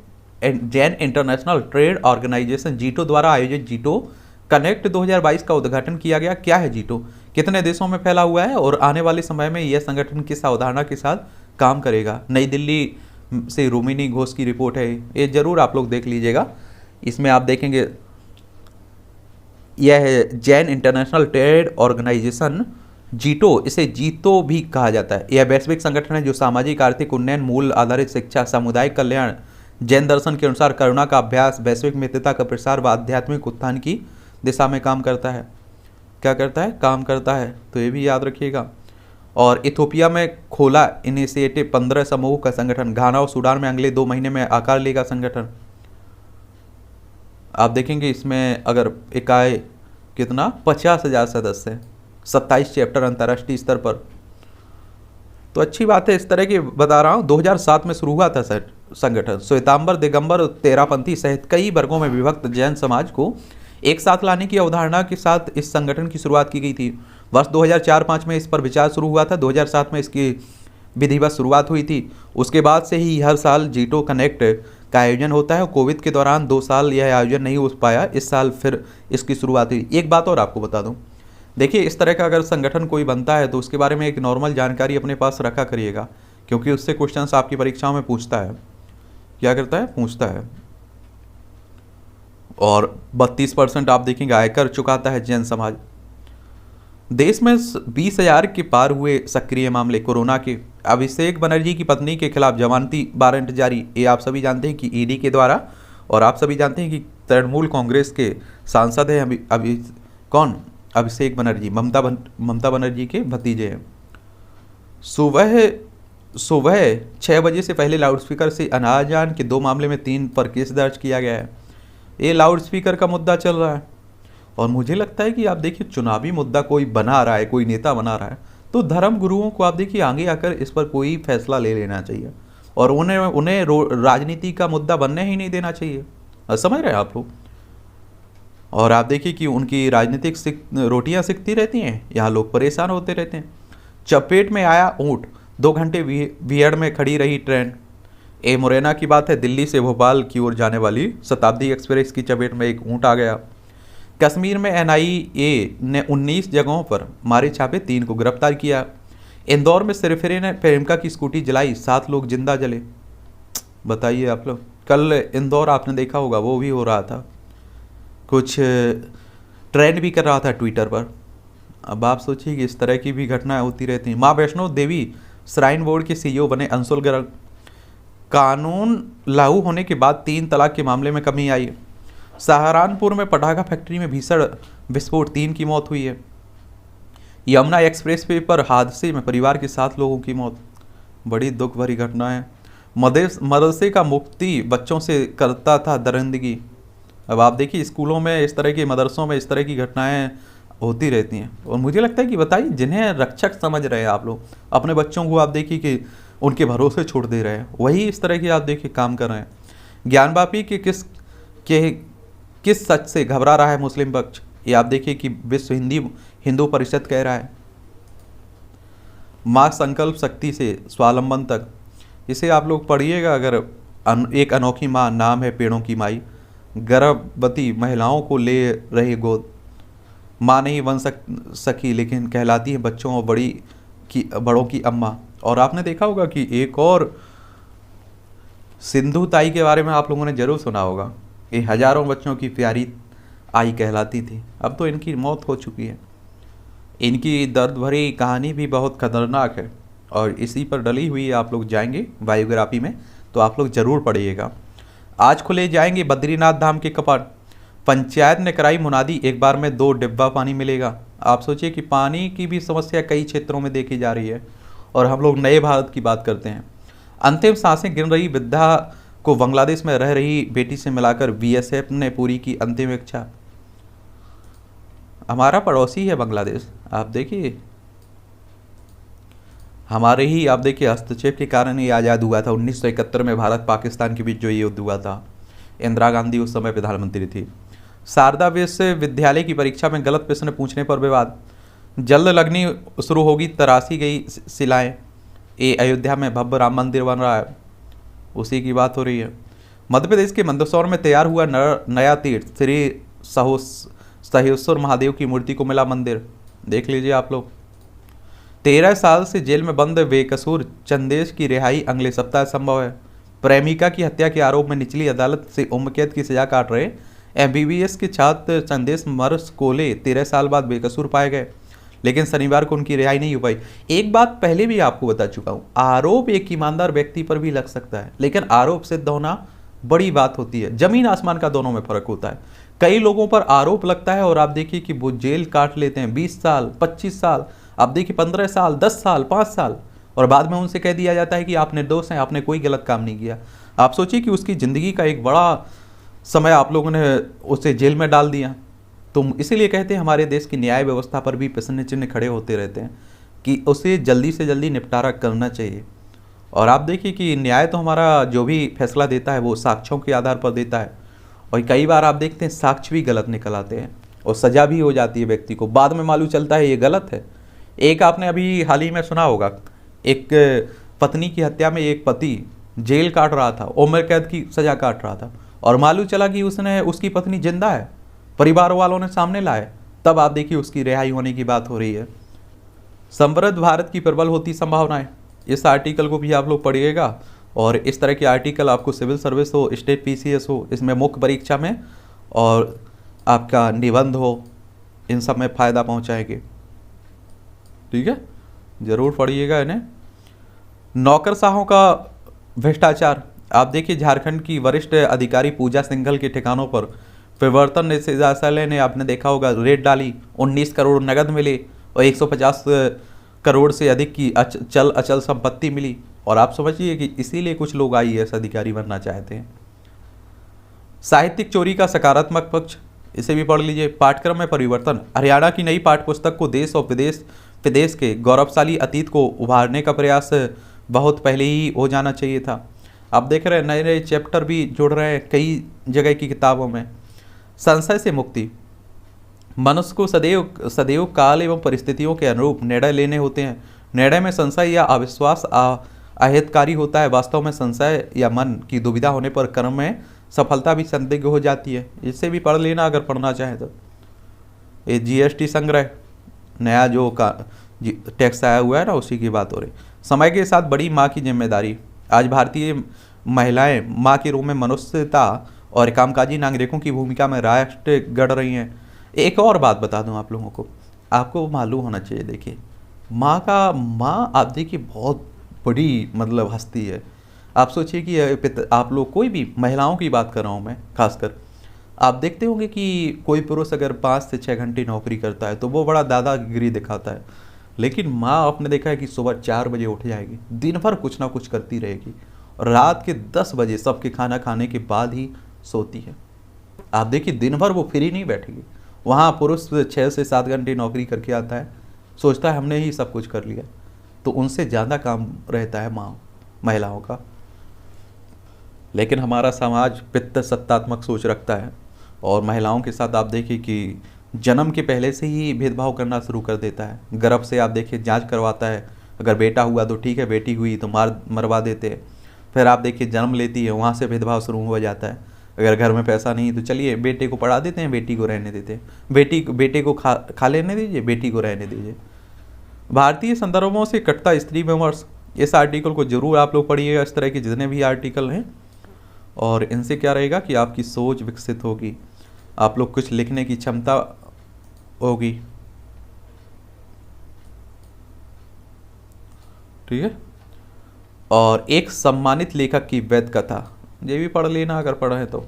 A: इंटरनेशनल ट्रेड ऑर्गेनाइजेशन जीटो द्वारा आयोजित जीटो कनेक्ट 2022 का उद्घाटन किया गया। क्या है जीटो, कितने देशों में फैला हुआ है और आने वाले समय में यह संगठन किस अवधारणा के साथ काम करेगा? नई दिल्ली से रोमिनी घोष की रिपोर्ट है, ये जरूर आप लोग देख लीजिएगा। इसमें आप देखेंगे यह है जैन इंटरनेशनल ट्रेड ऑर्गेनाइजेशन जीटो, इसे जीतो भी कहा जाता है। यह वैश्विक संगठन है जो सामाजिक आर्थिक उन्नयन, मूल आधारित शिक्षा, सामुदायिक कल्याण, जैन दर्शन के अनुसार करुणा का अभ्यास, वैश्विक मित्रता का प्रसार व आध्यात्मिक उत्थान की दिशा में काम करता है। क्या करता है? काम करता है, तो ये भी याद रखिएगा। और इथोपिया में खोला इनिशिएटिव 15 समूह का संगठन। घाना और सूडान में अगले 2 महीने में आकार लेगा संगठन। आप देखेंगे इसमें अगर इकाई कितना 50,000 सदस्य हैं, 27 चैप्टर अंतर्राष्ट्रीय स्तर पर, तो अच्छी बात है। इस तरह की बता रहा हूँ, 2007 में शुरू हुआ था संगठन। श्वेतांबर, दिगंबर, तेरापंथी सहित कई वर्गों में विभक्त जैन समाज को एक साथ लाने की अवधारणा के साथ इस संगठन की शुरुआत की गई थी। वर्ष 2004-5 में इस पर विचार शुरू हुआ था। 2007 में इसकी विधिवत शुरुआत हुई थी। उसके बाद से ही हर साल जीटो कनेक्ट का आयोजन होता है। कोविड के दौरान 2 साल यह आयोजन नहीं हो पाया, इस साल फिर इसकी शुरुआत हुई। एक बात और आपको बता दूं, देखिए इस तरह का अगर संगठन कोई बनता है तो उसके बारे में एक नॉर्मल जानकारी अपने पास रखा करिएगा, क्योंकि उससे क्वेश्चंस आपकी परीक्षाओं में पूछता है। क्या करता है? पूछता है। और 32% आप देखेंगे आयकर चुकाता है जैन समाज। देश में 20,000 के पार हुए सक्रिय मामले कोरोना के। अभिषेक बनर्जी की पत्नी के खिलाफ जमानती वारंट जारी। ये आप सभी जानते हैं कि ईडी के द्वारा, और आप सभी जानते हैं कि तृणमूल कांग्रेस के सांसद हैं कौन? अभिषेक बनर्जी, ममता बनर्जी के भतीजे हैं। सुबह 6 बजे से पहले लाउडस्पीकर से अनाजान के 2 मामले में 3 पर केस दर्ज किया गया है। ये लाउडस्पीकर का मुद्दा चल रहा है, और मुझे लगता है कि आप देखिए चुनावी मुद्दा कोई बना रहा है, कोई नेता बना रहा है, तो धर्म गुरुओं को आप देखिए आगे आकर इस पर कोई फैसला ले लेना चाहिए, और उन्हें राजनीति का मुद्दा बनने ही नहीं देना चाहिए। समझ रहे हैं आप लोग? और आप देखिए कि उनकी राजनीतिक रोटियां सिकती रहती हैं, यहाँ लोग परेशान होते रहते हैं। चपेट में आया ऊँट, 2 घंटे वियड में खड़ी रही ट्रेन। ए मुरैना की बात है, दिल्ली से भोपाल की ओर जाने वाली शताब्दी एक्सप्रेस की चपेट में एक ऊँट आ गया। कश्मीर में NIA ने 19 जगहों पर मारे छापे, 3 को गिरफ्तार किया। इंदौर में सिरफिरे ने प्रेमिका की स्कूटी जलाई, 7 लोग जिंदा जले। बताइए आप लोग, कल इंदौर आपने देखा होगा, वो भी हो रहा था, कुछ ट्रेंड भी कर रहा था ट्विटर पर। अब आप सोचिए कि इस तरह की भी घटनाएं होती रहती हैं। माँ वैष्णो देवी श्राइन बोर्ड के CEO बने अंशुल गर्ग। कानून लागू होने के बाद 3 तलाक के मामले में कमी आई। सहारनपुर में पटाखा फैक्ट्री में भीषण विस्फोट, 3 की मौत हुई है। यमुना एक्सप्रेस वे पर हादसे में परिवार के 7 लोगों की मौत। बड़ी दुख भरी घटना है। मदरसे का मुफ्ती बच्चों से करता था दरिंदगी। अब आप देखिए स्कूलों में इस तरह के, मदरसों में इस तरह की घटनाएं होती रहती हैं, और मुझे लगता है कि बताइए जिन्हें रक्षक समझ रहे हैं आप लोग, अपने बच्चों को आप देखिए कि उनके भरोसे छोड़ दे रहे हैं, वही इस तरह के आप देखिए काम कर रहे हैं। ज्ञानवापी के किस सच से घबरा रहा है मुस्लिम पक्ष, ये आप देखिए कि विश्व हिंदू परिषद कह रहा है। माँ संकल्प शक्ति से स्वावलंबन तक, इसे आप लोग पढ़िएगा। अगर एक अनोखी माँ, नाम है पेड़ों की माई, गर्भवती महिलाओं को ले रही गोद, माँ नहीं बन सकी लेकिन कहलाती है बच्चों और बड़ों की अम्मा। और आपने देखा होगा कि एक और सिंधु ताई के बारे में आप लोगों ने जरूर सुना होगा, ये हजारों बच्चों की प्यारी आई कहलाती थी। अब तो इनकी मौत हो चुकी है। इनकी दर्द भरी कहानी भी बहुत खतरनाक है और इसी पर डली हुई आप लोग जाएंगे बायोग्राफी में, तो आप लोग ज़रूर पढ़िएगा। आज खुले जाएंगे बद्रीनाथ धाम के कपाट, पंचायत ने कराई मुनादी, एक बार में 2 डिब्बा पानी मिलेगा। आप सोचिए कि पानी की भी समस्या कई क्षेत्रों में देखी जा रही है और हम लोग नए भारत की बात करते हैं। अंतिम सांसें गिन रही वृद्धा को बांग्लादेश में रह रही बेटी से मिलाकर बीएसएफ ने पूरी की अंतिम इच्छा। हमारा पड़ोसी है बांग्लादेश, आप देखिए, हमारे ही आप देखिए हस्तक्षेप के कारण ये आज़ाद हुआ था। 1971 में भारत पाकिस्तान के बीच जो ये युद्ध हुआ था, इंदिरा गांधी उस समय प्रधानमंत्री थी। शारदा विश्वविद्यालय की परीक्षा में गलत प्रश्न पूछने पर विवाद, जल्द लगनी शुरू होगी तराशी गई शिलाएं। ये अयोध्या में भव्य राम मंदिर बन रहा है, उसी की बात हो रही है। मध्य प्रदेश के मंदसौर में तैयार हुआ नया तीर्थ, श्री सहेश्वर महादेव की मूर्ति को मिला मंदिर, देख लीजिए आप लोग। 13 साल से जेल में बंद बेकसूर चंदेश की रिहाई अगले सप्ताह संभव है। प्रेमिका की हत्या के आरोप में निचली अदालत से उम्र कैद की सजा काट रहे एमबीबीएस के छात्र चंदेश मर्स कोले 13 साल बाद बेकसूर पाए गए, लेकिन शनिवार को उनकी रिहाई नहीं हो पाई। एक बात पहले भी आपको बता चुका हूँ, आरोप एक ईमानदार व्यक्ति पर भी लग सकता है, लेकिन आरोप सिद्ध होना बड़ी बात होती है। जमीन आसमान का दोनों में फर्क होता है। कई लोगों पर आरोप लगता है और आप देखिए कि वो जेल काट लेते हैं 20 साल 25 साल, आप देखिए 15 साल 10 साल 5 साल, और बाद में उनसे कह दिया जाता है कि आप निर्दोष हैं, आपने कोई गलत काम नहीं किया। आप सोचिए कि उसकी ज़िंदगी का एक बड़ा समय आप लोगों ने उसे जेल में डाल दिया। तो इसीलिए कहते हैं हमारे देश की न्याय व्यवस्था पर भी प्रश्न चिन्ह खड़े होते रहते हैं कि उसे जल्दी से जल्दी निपटारा करना चाहिए। और आप देखिए कि न्याय तो हमारा जो भी फैसला देता है वो साक्ष्यों के आधार पर देता है, और कई बार आप देखते हैं साक्ष्य भी गलत निकल आते हैं और सज़ा भी हो जाती है व्यक्ति को, बाद में मालूम चलता है ये गलत है। एक आपने अभी हाल ही में सुना होगा, एक पत्नी की हत्या में एक पति जेल काट रहा था, उम्र कैद की सज़ा काट रहा था, और मालूम चला कि उसकी पत्नी जिंदा है, परिवार वालों ने सामने लाए, तब आप देखिए उसकी रिहाई होने की बात हो रही है। समृद्ध भारत की प्रबल होती संभावनाएं, इस आर्टिकल को भी आप लोग पढ़िएगा, और इस तरह के आर्टिकल आपको सिविल सर्विस हो, स्टेट पीसीएस हो, इसमें मुख्य परीक्षा में और आपका निबंध हो, इन सब में फ़ायदा पहुंचाएंगे। ठीक है, ज़रूर पढ़िएगा इन्हें। नौकरशाहों का भ्रष्टाचार, आप देखिए झारखंड की वरिष्ठ अधिकारी पूजा सिंघल के ठिकानों पर प्रवर्तन निदेशालय ने आपने देखा होगा रेड डाली, 19 करोड़ नगद मिले और 150 करोड़ से अधिक की अचल संपत्ति मिली। और आप समझिए कि इसीलिए कुछ लोग आईएएस अधिकारी बनना चाहते हैं। साहित्यिक चोरी का सकारात्मक पक्ष, इसे भी पढ़ लीजिए। पाठ्यक्रम में परिवर्तन, हरियाणा की नई पाठ्यपुस्तक को देश और विदेश के गौरवशाली अतीत को उभारने का प्रयास बहुत पहले ही हो जाना चाहिए था। आप देख रहे हैं नए नए चैप्टर भी जुड़ रहे हैं कई जगह की किताबों में। संशय से मुक्ति, मनुष्य को सदैव काल एवं परिस्थितियों के अनुरूप निर्णय लेने होते हैं। निर्णय में संशय या अविश्वास अहितकारी होता है। वास्तव में संशय या मन की दुविधा होने पर कर्म में सफलता भी संदिग्ध हो जाती है। इसे भी पढ़ लेना अगर पढ़ना चाहें तो। ये जीएसटी संग्रह नया जो टैक्स आया हुआ है ना, उसी की बात हो रही। समय के साथ बड़ी माँ की जिम्मेदारी, आज भारतीय महिलाएं माँ के रूप में मनुष्यता और कामकाजी नागरिकों की भूमिका में राष्ट्र गढ़ रही हैं। एक और बात बता दूं आप लोगों को, आपको मालूम होना चाहिए, देखिए माँ आप देखिए बहुत बड़ी मतलब हस्ती है। आप सोचिए कि आप लोग कोई भी महिलाओं की बात कर रहा हूँ मैं खासकर, आप देखते होंगे कि कोई पुरुष अगर 5 से 6 घंटे नौकरी करता है तो वो बड़ा दादागिरी दिखाता है, लेकिन माँ आपने देखा है कि सुबह 4 बजे उठ जाएगी, दिन भर कुछ ना कुछ करती रहेगी और रात के 10 बजे सबके खाना खाने के बाद ही सोती है। आप देखिए दिन भर वो फ्री नहीं बैठेगी। वहाँ पुरुष 6 से 7 घंटे नौकरी करके आता है, सोचता है हमने ही सब कुछ कर लिया, तो उनसे ज़्यादा काम रहता है महिलाओं का। लेकिन हमारा समाज पित्त सत्तात्मक सोच रखता है और महिलाओं के साथ आप देखिए कि जन्म के पहले से ही भेदभाव करना शुरू कर देता है। गर्भ से आप देखिए जांच करवाता है, अगर बेटा हुआ तो ठीक है, बेटी हुई तो मरवा देते हैं। फिर आप देखिए जन्म लेती है, वहाँ से भेदभाव शुरू हो जाता है। अगर घर में पैसा नहीं है तो चलिए बेटे को पढ़ा देते हैं, बेटी को रहने देते हैं। बेटे को खा लेने दीजिए, बेटी को रहने दीजिए। भारतीय संदर्भों से कटता स्त्री विमर्श, इस आर्टिकल को जरूर आप लोग पढ़िएगा, इस तरह के जितने भी आर्टिकल हैं। और इनसे क्या रहेगा कि आपकी सोच विकसित होगी, आप लोग कुछ लिखने की क्षमता होगी। ठीक है। और एक सम्मानित लेखक की वैध कथा, ये भी पढ़ लेना अगर पढ़े तो।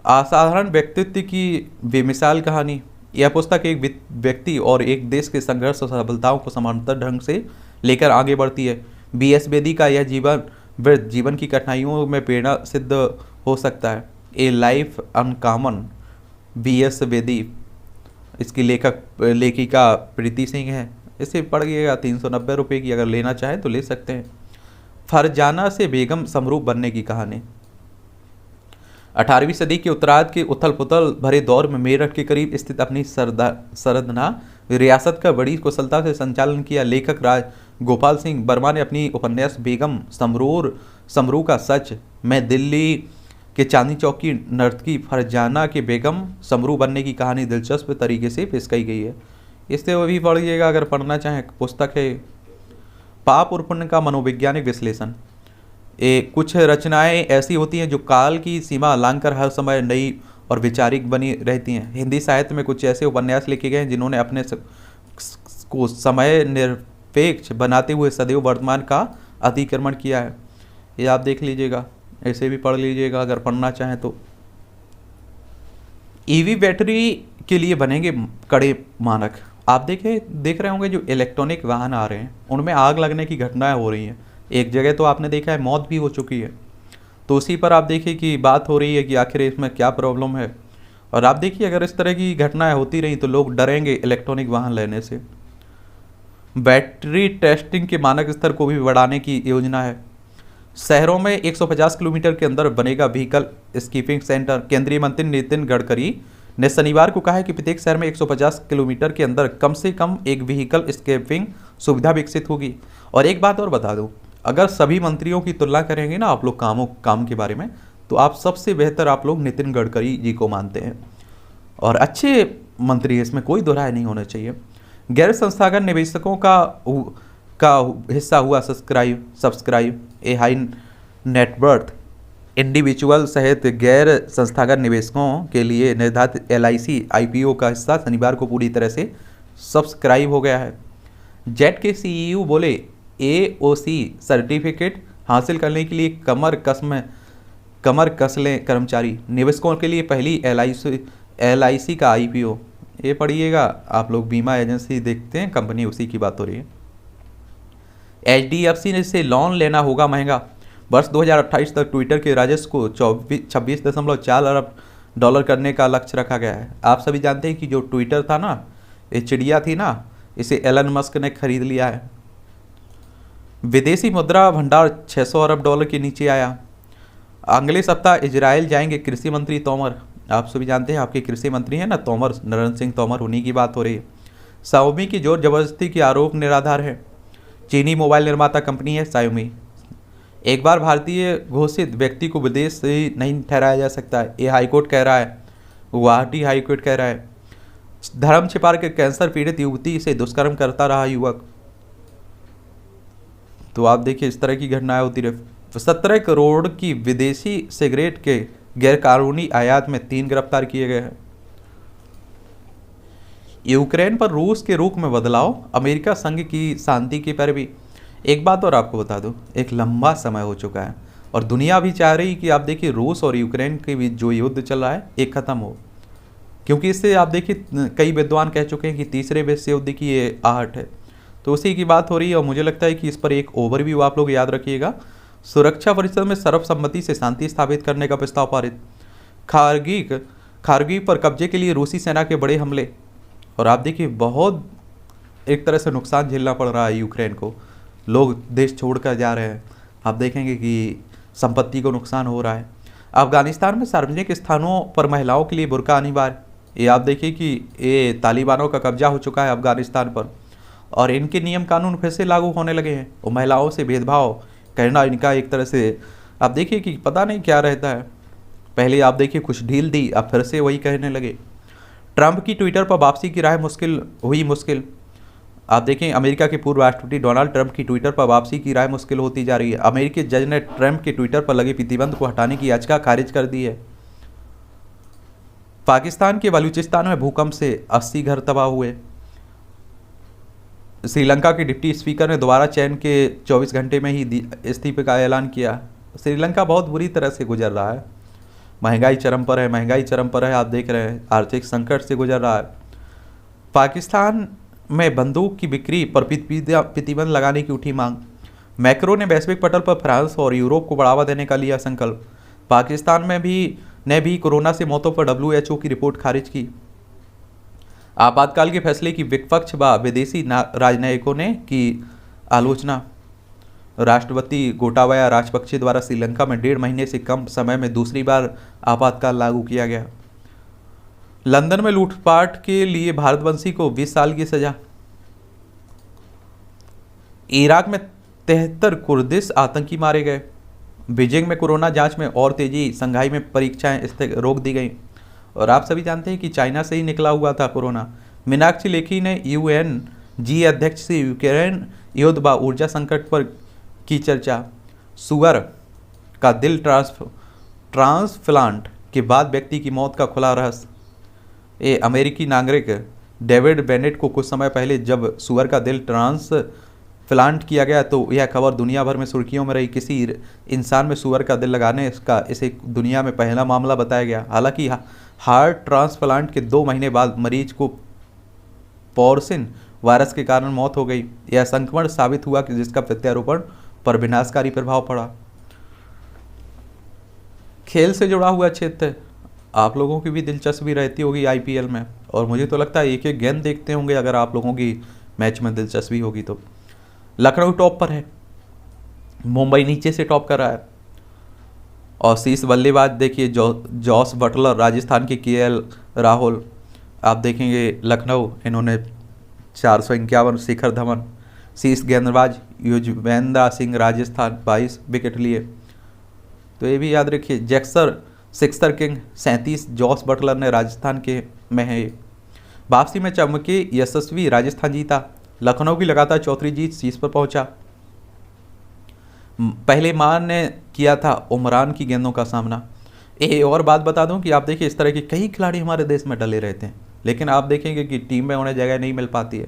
A: असाधारण व्यक्तित्व की बेमिसाल कहानी, यह पुस्तक एक व्यक्ति और एक देश के संघर्ष और सफलताओं को समानांतर ढंग से लेकर आगे बढ़ती है। BS बेदी का यह जीवन की कठिनाइयों में प्रेरणा सिद्ध हो सकता है। ए लाइफ अनकॉमन, BS बेदी, इसकी लेखिका प्रीति सिंह है। इसे पढ़िएगा, 390 रुपये की, अगर लेना चाहें तो ले सकते हैं। फरजाना से बेगम समरूप बनने की कहानी, 18वीं सदी के उत्तरार्ध के उथल पुथल भरे दौर में मेरठ के करीब स्थित अपनी सरदना रियासत का बड़ी कुशलता से संचालन किया लेखक राज गोपाल सिंह वर्मा ने अपनी उपन्यास बेगम समरू का सच में दिल्ली के चांदनी चौक की नर्तकी फरजाना के बेगम समरू बनने की कहानी दिलचस्प तरीके से पेश की गई है। इससे वो भी पढ़िएगा अगर पढ़ना चाहें। पुस्तक है पाप और पुण्य का मनोवैज्ञानिक विश्लेषण। कुछ रचनाएं ऐसी होती हैं जो काल की सीमा लांघकर हर समय नई और वैचारिक बनी रहती हैं। हिंदी साहित्य में कुछ ऐसे उपन्यास लिखे गए हैं जिन्होंने अपने को समय निरपेक्ष बनाते हुए सदैव वर्तमान का अतिक्रमण किया है। ये आप देख लीजिएगा, ऐसे भी पढ़ लीजिएगा अगर पढ़ना चाहें तो। EV बैटरी के लिए बनेंगे कड़े मानक। आप देख रहे होंगे जो इलेक्ट्रॉनिक वाहन आ रहे हैं उनमें आग लगने की घटनाएं हो रही हैं। एक जगह तो आपने देखा है मौत भी हो चुकी है। तो उसी पर आप देखिए कि बात हो रही है कि आखिर इसमें क्या प्रॉब्लम है। और आप देखिए अगर इस तरह की घटनाएं होती रही तो लोग डरेंगे इलेक्ट्रॉनिक वाहन लेने से। बैटरी टेस्टिंग के मानक स्तर को भी बढ़ाने की योजना है। शहरों में 150 किलोमीटर के अंदर बनेगा व्हीकल स्कीपिंग सेंटर। केंद्रीय मंत्री नितिन गडकरी ने शनिवार को कहा है कि प्रत्येक शहर में 150 किलोमीटर के अंदर कम से कम एक व्हीकल स्कीपिंग सुविधा विकसित होगी। और एक बात और बता दूं, अगर सभी मंत्रियों की तुलना करेंगे ना आप लोग काम के बारे में, तो आप सबसे बेहतर आप लोग नितिन गडकरी जी को मानते हैं और अच्छे मंत्री, इसमें कोई दो राय नहीं होना चाहिए। गैर संस्थागत निवेशकों का हिस्सा हुआ सब्सक्राइब ए हाई नेटवर्थ इंडिविजुअल सहित गैर संस्थागत निवेशकों के लिए निर्धारित LIC IPO का हिस्सा शनिवार को पूरी तरह से सब्सक्राइब हो गया है। जेट के CEO बोले AOC सर्टिफिकेट हासिल करने के लिए कमर कस लें कर्मचारी। निवेशकों के लिए पहली LIC का IPO। ये पढ़िएगा आप लोग, बीमा एजेंसी देखते हैं कंपनी, उसी की बात हो रही है। HDFC से लोन लेना होगा महंगा। वर्ष 2028 तक ट्विटर के राजस्व को 26.4 अरब डॉलर करने का लक्ष्य रखा गया है। आप सभी जानते हैं कि जो ट्विटर था ना, ये चिड़िया थी ना, इसे एलन मस्क ने खरीद लिया है। विदेशी मुद्रा भंडार 600 अरब डॉलर के नीचे आया। अगले सप्ताह इजराइल जाएंगे कृषि मंत्री तोमर। आप सभी जानते हैं आपके कृषि मंत्री हैं ना तोमर, नरेंद्र सिंह तोमर, उन्हीं की बात हो रही है। शाओमी की जोर जबरदस्ती के आरोप निराधार है। चीनी मोबाइल निर्माता कंपनी है शाओमी। एक बार भारतीय घोषित व्यक्ति को विदेश से नहीं ठहराया जा सकता है, ये हाईकोर्ट कह रहा है, गुवाहाटी हाईकोर्ट कह रहा है। धर्म छिपा के कैंसर पीड़ित युवती से दुष्कर्म करता रहा युवक। तो आप देखिए इस तरह की घटनाएं होती रही। 17 करोड़ की विदेशी सिगरेट के गैरकानूनी आयात में 3 गिरफ्तार किए गए हैं। यूक्रेन पर रूस के रुख में बदलाव, अमेरिका संघ की शांति की पैरवी। एक बात और आपको बता दूं, एक लंबा समय हो चुका है और दुनिया भी चाह रही कि आप देखिए रूस और यूक्रेन के बीच जो युद्ध चल रहा है एक खत्म हो, क्योंकि इससे आप देखिए कई विद्वान कह चुके हैं कि तीसरे विश्व युद्ध की ये आहट है। तो उसी की बात हो रही है और मुझे लगता है कि इस पर एक ओवरव्यू आप लोग याद रखिएगा। सुरक्षा परिषद में सर्वसम्मति से शांति स्थापित करने का प्रस्ताव पारित। खार्गिव पर कब्जे के लिए रूसी सेना के बड़े हमले। और आप देखिए बहुत एक तरह से नुकसान झेलना पड़ रहा है यूक्रेन को, लोग देश छोड़कर जा रहे हैं। आप देखेंगे कि संपत्ति को नुकसान हो रहा है। अफगानिस्तान में सार्वजनिक स्थानों पर महिलाओं के लिए बुर्का अनिवार्य। ये आप देखिए कि ये तालिबानों का कब्जा हो चुका है अफगानिस्तान पर। और इनके नियम कानून फिर से लागू होने लगे हैं और महिलाओं से भेदभाव करना इनका एक तरह से आप देखिए कि पता नहीं क्या रहता है। पहले आप देखिए कुछ ढील दी, अब फिर से वही कहने लगे। ट्रंप की ट्विटर पर वापसी की राह मुश्किल। आप देखें अमेरिका के पूर्व राष्ट्रपति डोनाल्ड ट्रंप की ट्विटर पर वापसी की राह मुश्किल होती जा रही है। अमेरिकी जज ने ट्रंप के ट्विटर पर लगे प्रतिबंध को हटाने की याचिका खारिज कर दी है। पाकिस्तान के बलूचिस्तान में भूकंप से 80 घर तबाह हुए। श्रीलंका के डिप्टी स्पीकर ने दोबारा चयन के 24 घंटे में ही इस्तीफे का ऐलान किया। श्रीलंका बहुत बुरी तरह से गुजर रहा है, महंगाई चरम पर है, आप देख रहे हैं आर्थिक संकट से गुजर रहा है। पाकिस्तान में बंदूक की बिक्री पर प्रतिबंध लगाने की उठी मांग। मैक्रो ने वैश्विक पटल पर फ्रांस और यूरोप को बढ़ावा देने का लिया संकल्प। पाकिस्तान में भी कोरोना से मौतों पर WHO की रिपोर्ट खारिज की। आपातकाल के फैसले की विपक्ष व विदेशी राजनयिकों ने की आलोचना। राष्ट्रपति गोटाबाया राजपक्षे द्वारा श्रीलंका में 1.5 महीने से कम समय में दूसरी बार आपातकाल लागू किया गया। लंदन में लूटपाट के लिए भारतवंशी को 20 साल की सजा। इराक में 73 कुर्दिश आतंकी मारे गए। बीजिंग में कोरोना जांच में और तेजी, संघाई में परीक्षाएं रोक दी गई। और आप सभी जानते हैं कि चाइना से ही निकला हुआ था कोरोना। मीनाक्षी लेखी ने UNG अध्यक्ष से यूक्रेन युद्ध व ऊर्जा संकट पर की चर्चा। सुअर का दिल ट्रांसप्लांट के बाद व्यक्ति की मौत का खुला रहस्य। अमेरिकी नागरिक डेविड बेनेट को कुछ समय पहले जब सुअर का दिल ट्रांसप्लांट किया गया तो यह खबर दुनिया भर में सुर्खियों में रही। किसी इंसान में सुअर का दिल लगाने का इसे दुनिया में पहला मामला बताया गया। हालांकि हार्ट ट्रांसप्लांट के 2 महीने बाद मरीज को पोर्सिन वायरस के कारण मौत हो गई। यह संक्रमण साबित हुआ कि जिसका प्रत्यारोपण पर विनाशकारी प्रभाव पड़ा। खेल से जुड़ा हुआ क्षेत्र, आप लोगों की भी दिलचस्पी रहती होगी IPL में, और मुझे तो लगता है एक गेंद देखते होंगे अगर आप लोगों की मैच में दिलचस्पी होगी तो। लखनऊ टॉप पर है, मुंबई नीचे से टॉप कर रहा है। और शीर्ष बल्लेबाज देखिए जॉस बटलर, राजस्थान के KL राहुल, आप देखेंगे लखनऊ, इन्होंने 451, शिखर धवन शीर्ष गेंदबाज युजवेंद्र सिंह, राजस्थान 22 विकेट लिए। तो ये भी याद रखिए। सिक्सर किंग 37, जॉस बटलर ने राजस्थान के में है। वापसी में चमके यशस्वी, राजस्थान जीता। लखनऊ की लगातार चौथी जीत शीर्ष पर पहुंचा। पहले मान ने किया था उमरान की गेंदों का सामना। ये और बात बता दूं कि आप देखिए इस तरह के कई खिलाड़ी हमारे देश में डले रहते हैं, लेकिन आप देखेंगे कि टीम में उन्हें जगह नहीं मिल पाती है,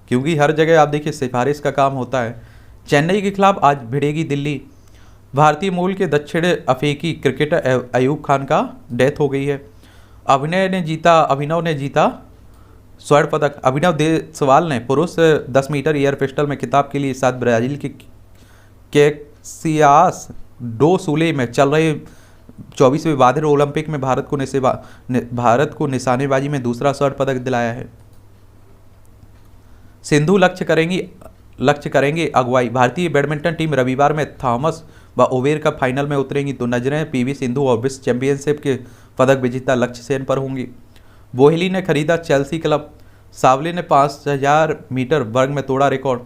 A: क्योंकि हर जगह आप देखिए सिफारिश का काम होता है। चेन्नई के खिलाफ आज भिड़ेगी दिल्ली। भारतीय मूल के दक्षिण अफ्रीकी क्रिकेटर अयूब खान का डेथ हो गई है। अभिनव ने जीता स्वर्ण पदक। अभिनव देसवाल ने पुरुष 10 मीटर एयर पिस्टल में खिताब के लिए साथ ब्राजील के कैसियास डो सूले में चल रहे 24वें वादिर ओलंपिक में भारत को निशानेबाजी में दूसरा स्वर्ण पदक दिलाया है। सिंधु लक्ष्य करेंगे अगुवाई। भारतीय बैडमिंटन टीम रविवार में थॉमस व ओवेर कप फाइनल में उतरेंगी तो नजरें PV सिंधु और विश्व चैंपियनशिप के पदक विजेता लक्ष्य सेन पर होंगी। बोहेली ने खरीदा चेल्सी क्लब। सावले ने 5000 मीटर वर्ग में तोड़ा रिकॉर्ड।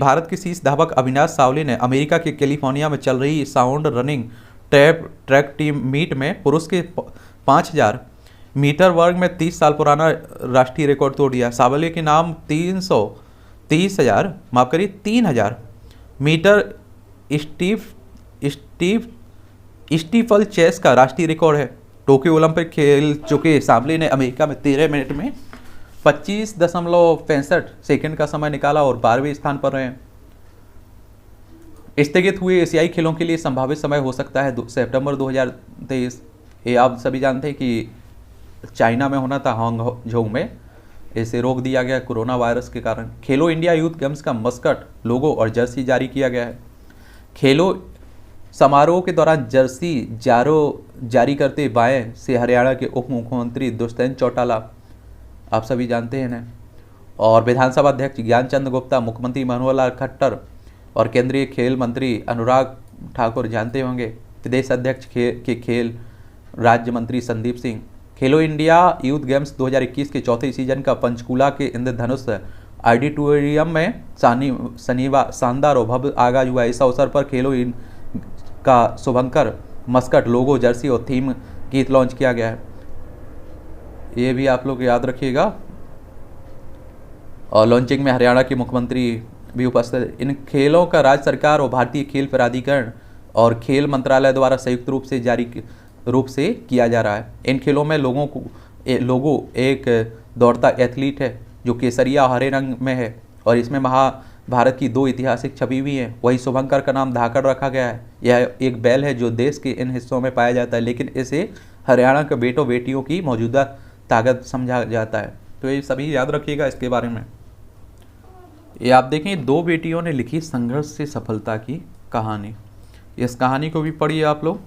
A: भारत के शीर्ष धावक अविनाश सावले ने अमेरिका के कैलिफोर्निया में चल रही sound running track team meet में पुरुष के 5000 मीटर वर्ग में 30 साल पुराना राष्ट्रीय रिकॉर्ड तोड़ दिया। सावले के नाम 3000 मीटर स्टीफल चेस का राष्ट्रीय रिकॉर्ड है। टोक्यो ओलंपिक खेल चुके सावले ने अमेरिका में 13 मिनट में 25.65 सेकंड का समय निकाला और 12वें स्थान पर रहे। स्थगित हुए एशियाई खेलों के लिए संभावित समय हो सकता है सितंबर 2023। ये आप सभी जानते हैं कि चाइना में होना था, हांगझोउ में, इसे रोक दिया गया कोरोना वायरस के कारण। खेलो इंडिया यूथ गेम्स का मस्कट, लोगो और जर्सी जारी किया गया है। खेलो समारोह के दौरान जर्सी जारी करते बाएं से हरियाणा के उप मुख्यमंत्री दुष्यंत चौटाला, आप सभी जानते हैं ना, और विधानसभा अध्यक्ष ज्ञानचंद गुप्ता, मुख्यमंत्री मनोहर लाल खट्टर और केंद्रीय खेल मंत्री अनुराग ठाकुर जानते होंगे, प्रदेश अध्यक्ष के खेल राज्य मंत्री संदीप सिंह। खेलो इंडिया यूथ गेम्स 2021 के चौथे सीजन का पंचकूला के इंद्रधनुष ऑडिटोरियम में शनिवार शानदार और भव्य आगाज हुआ। इस अवसर पर खेलो इन का शुभंकर मस्कट लोगो जर्सी और थीम गीत लॉन्च किया गया है। ये भी आप लोग याद रखिएगा। और लॉन्चिंग में हरियाणा के मुख्यमंत्री भी उपस्थित। इन खेलों का राज्य सरकार और भारतीय खेल प्राधिकरण और खेल मंत्रालय द्वारा संयुक्त रूप से किया जा रहा है। इन खेलों में लोगो एक दौड़ता एथलीट है जो केसरिया और हरे रंग में है और इसमें महाभारत की 2 ऐतिहासिक छवि भी है। वही शुभंकर का नाम धाकड़ रखा गया है। यह एक बैल है जो देश के इन हिस्सों में पाया जाता है, लेकिन इसे हरियाणा के बेटों बेटियों की मौजूदा ताकत समझा जाता है। तो ये सभी याद रखिएगा इसके बारे में। ये आप देखें 2 बेटियों ने लिखी संघर्ष से सफलता की कहानी। इस कहानी को भी पढ़िए आप लोग।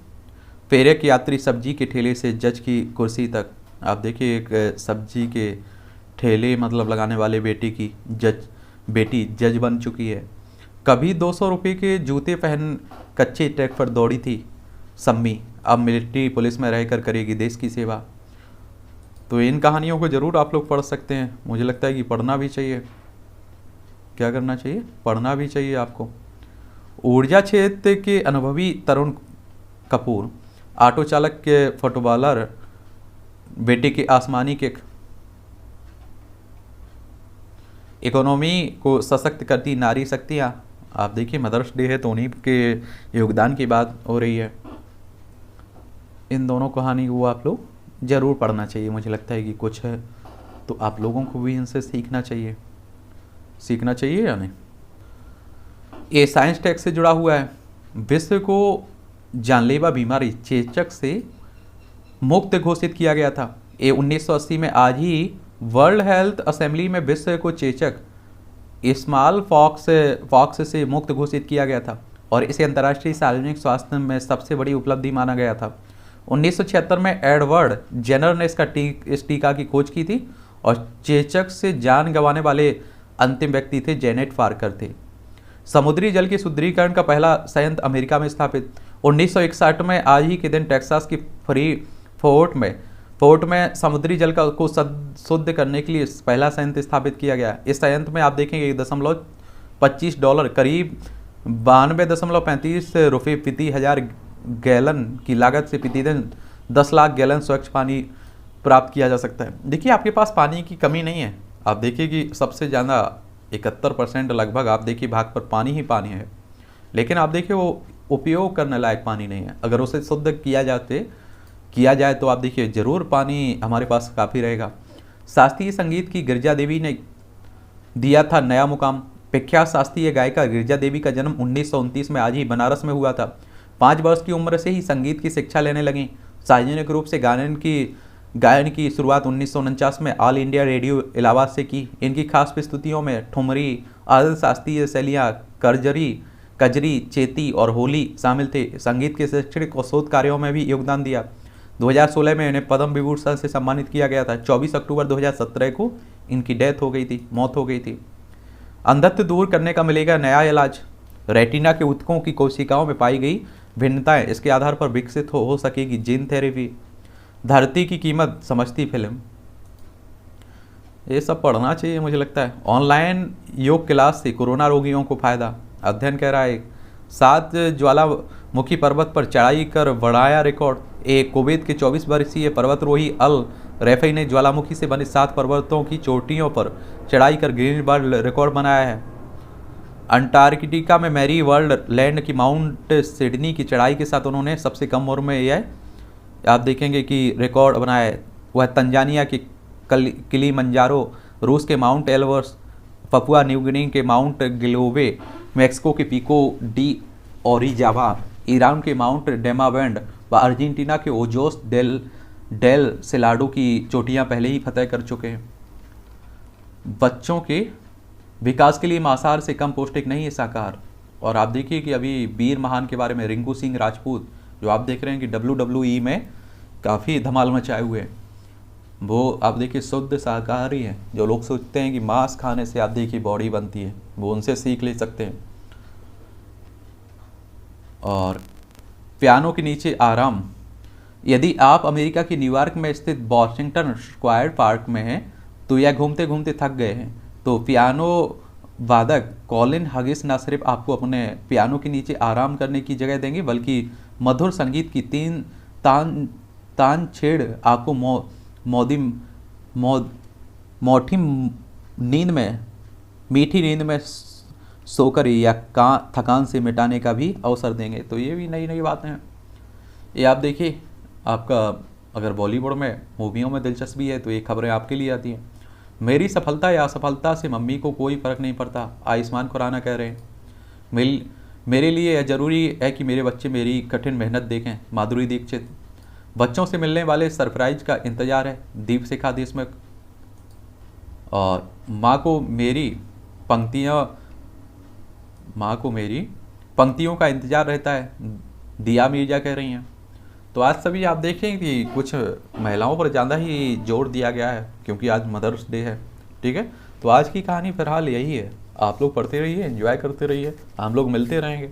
A: फेरे के यात्री सब्जी के ठेले से जज की कुर्सी तक। आप देखिए एक सब्जी के ठेले मतलब लगाने वाले बेटी जज बन चुकी है। कभी 200 रुपये के जूते पहन कच्चे ट्रैक पर दौड़ी थी सम्मी, अब मिलिट्री पुलिस में रहकर करेगी देश की सेवा। तो इन कहानियों को ज़रूर आप लोग पढ़ सकते हैं। मुझे लगता है कि पढ़ना भी चाहिए। क्या करना चाहिए? पढ़ना भी चाहिए आपको। ऊर्जा क्षेत्र के अनुभवी तरुण कपूर, ऑटो चालक के फुटबॉलर बेटे के आसमानी के इकोनॉमी को सशक्त करती नारी शक्तियाँ। आप देखिए मदर्स डे है तो उन्हीं के योगदान की बात हो रही है। इन दोनों कहानी को आप लोग ज़रूर पढ़ना चाहिए। मुझे लगता है कि कुछ है तो आप लोगों को भी इनसे सीखना चाहिए या नहीं। ये साइंस टेक से जुड़ा हुआ है। विश्व को जानलेवा बीमारी चेचक से मुक्त घोषित किया गया था। ये 1980 में आज ही वर्ल्ड हेल्थ असेंबली में विश्व को चेचक स्मॉल पॉक्स से मुक्त घोषित किया गया था और इसे अंतर्राष्ट्रीय सार्वजनिक स्वास्थ्य में सबसे बड़ी उपलब्धि माना गया था। 1976 में एडवर्ड जेनर ने इस टीका की खोज की थी और चेचक से जान गंवाने वाले अंतिम व्यक्ति थे जेनेट पार्कर थे। समुद्री जल के शुद्धिकरण का पहला संयंत्र अमेरिका में स्थापित। 1961 में आज ही के दिन टेक्सास की फ्री फोर्ट में समुद्री जल को शुद्ध करने के लिए पहला संयंत्र स्थापित किया गया। इस संयंत्र में आप देखेंगे $1.25 करीब 92.35 रुपये प्रति 1000 गैलन की लागत से प्रतिदिन 10 लाख गैलन स्वच्छ पानी प्राप्त किया जा सकता है। देखिए आपके पास पानी की कमी नहीं है। आप देखिए कि सबसे ज़्यादा 71% लगभग आप देखिए भाग पर पानी ही पानी है, लेकिन आप देखिए वो उपयोग करने लायक पानी नहीं है। अगर उसे शुद्ध किया जाए तो आप देखिए ज़रूर पानी हमारे पास काफ़ी रहेगा। शास्त्रीय संगीत की गिरिजा देवी ने दिया था नया मुकाम। प्रख्यात शास्त्रीय गायिका गिरिजा देवी का जन्म 1929 में आज ही बनारस में हुआ था। 5 वर्ष की उम्र से ही संगीत की शिक्षा लेने लगी। सार्वजनिक रूप से गायन की शुरुआत 1949 में ऑल इंडिया रेडियो इलाहाबाद से की। इनकी खास प्रस्तुतियों में ठुमरी, अर्ध शास्त्रीय शैलियाँ, कजरी, चेती और होली शामिल थे। संगीत के शैक्षणिक और शोध कार्यों में भी योगदान दिया। 2016 में इन्हें पद्म विभूषण से सम्मानित किया गया था। 24 अक्टूबर 2017 को इनकी मौत हो गई थी। अंधत्व दूर करने का मिलेगा नया इलाज। रेटिना के ऊतकों की कोशिकाओं में पाई गई भिन्नताएं, इसके आधार पर विकसित हो सकेगी जीन थेरेपी। धरती की कीमत समझती फिल्म। ये सब पढ़ना चाहिए मुझे लगता है। ऑनलाइन योग क्लास से कोरोना रोगियों को फायदा। अध्ययन कह रहा है 7 ज्वालामुखी पर्वत पर चढ़ाई कर बढ़ाया रिकॉर्ड। एक कुवैत के 24 वर्षीय पर्वतरोही अल रैफी ने ज्वालामुखी से बने 7 पर्वतों की चोटियों पर चढ़ाई कर गिनीज वर्ल्ड रिकॉर्ड बनाया है। अंटार्कटिका में मैरी वर्ल्ड लैंड की माउंट सिडनी की चढ़ाई के साथ उन्होंने सबसे कम उम्र में यह आप देखेंगे कि रिकॉर्ड बनाया है। वह तंजानिया की किलिमंजारो, रूस के mount Elbrus, Papua New Guinea के माउंट ग्लोवे, मैक्सिको के पिको डी ओरिजावा, ईरान के माउंट डेमावेंड व अर्जेंटीना के ओजोस डेल सेलाडो की चोटियां पहले ही फतह कर चुके हैं। बच्चों के विकास के लिए मांसाहार से कम पौष्टिक नहीं है शाकाहार। और आप देखिए कि अभी वीर महान के बारे में रिंकू सिंह राजपूत जो आप देख रहे हैं कि WWE में काफ़ी धमाल मचाए हुए हैं, वो आप देखिए शुद्ध शाकाहारी हैं। जो लोग सोचते हैं कि मांस खाने से आप देखिए बॉडी बनती है, वो उनसे सीख ले सकते हैं। और पियानो के नीचे आराम। यदि आप अमेरिका की न्यूयॉर्क में स्थित वॉशिंगटन स्क्वायर पार्क में हैं तो यह घूमते घूमते थक गए हैं तो पियानो वादक कॉलिन हगिस न सिर्फ आपको अपने पियानो के नीचे आराम करने की जगह देंगे, बल्कि मधुर संगीत की तीन तान तान छेड़ आपको मौदी मौद मोठी नींद में मीठी नींद में सोकर या थकान से मिटाने का भी अवसर देंगे। तो ये भी नई नई बातें हैं। ये आप देखिए, आपका अगर बॉलीवुड में मूवियों में दिलचस्पी है तो ये खबरें आपके लिए आती हैं। मेरी सफलता या असफलता से मम्मी को कोई फ़र्क नहीं पड़ता, आयुष्मान खुराना कह रहे हैं। मेरे लिए यह ज़रूरी है कि मेरे बच्चे मेरी कठिन मेहनत देखें, माधुरी दीक्षित। बच्चों से मिलने वाले सरप्राइज का इंतज़ार है, दीपशिखा देशमुख। और माँ को मेरी पंक्तियों का इंतज़ार रहता है, दिया मिर्जा कह रही हैं। तो आज सभी आप देखें कि कुछ महिलाओं पर ज़्यादा ही जोर दिया गया है, क्योंकि आज मदर्स डे है। ठीक है, तो आज की कहानी फिलहाल यही है। आप लोग पढ़ते रहिए, एंजॉय करते रहिए, हम लोग मिलते रहेंगे।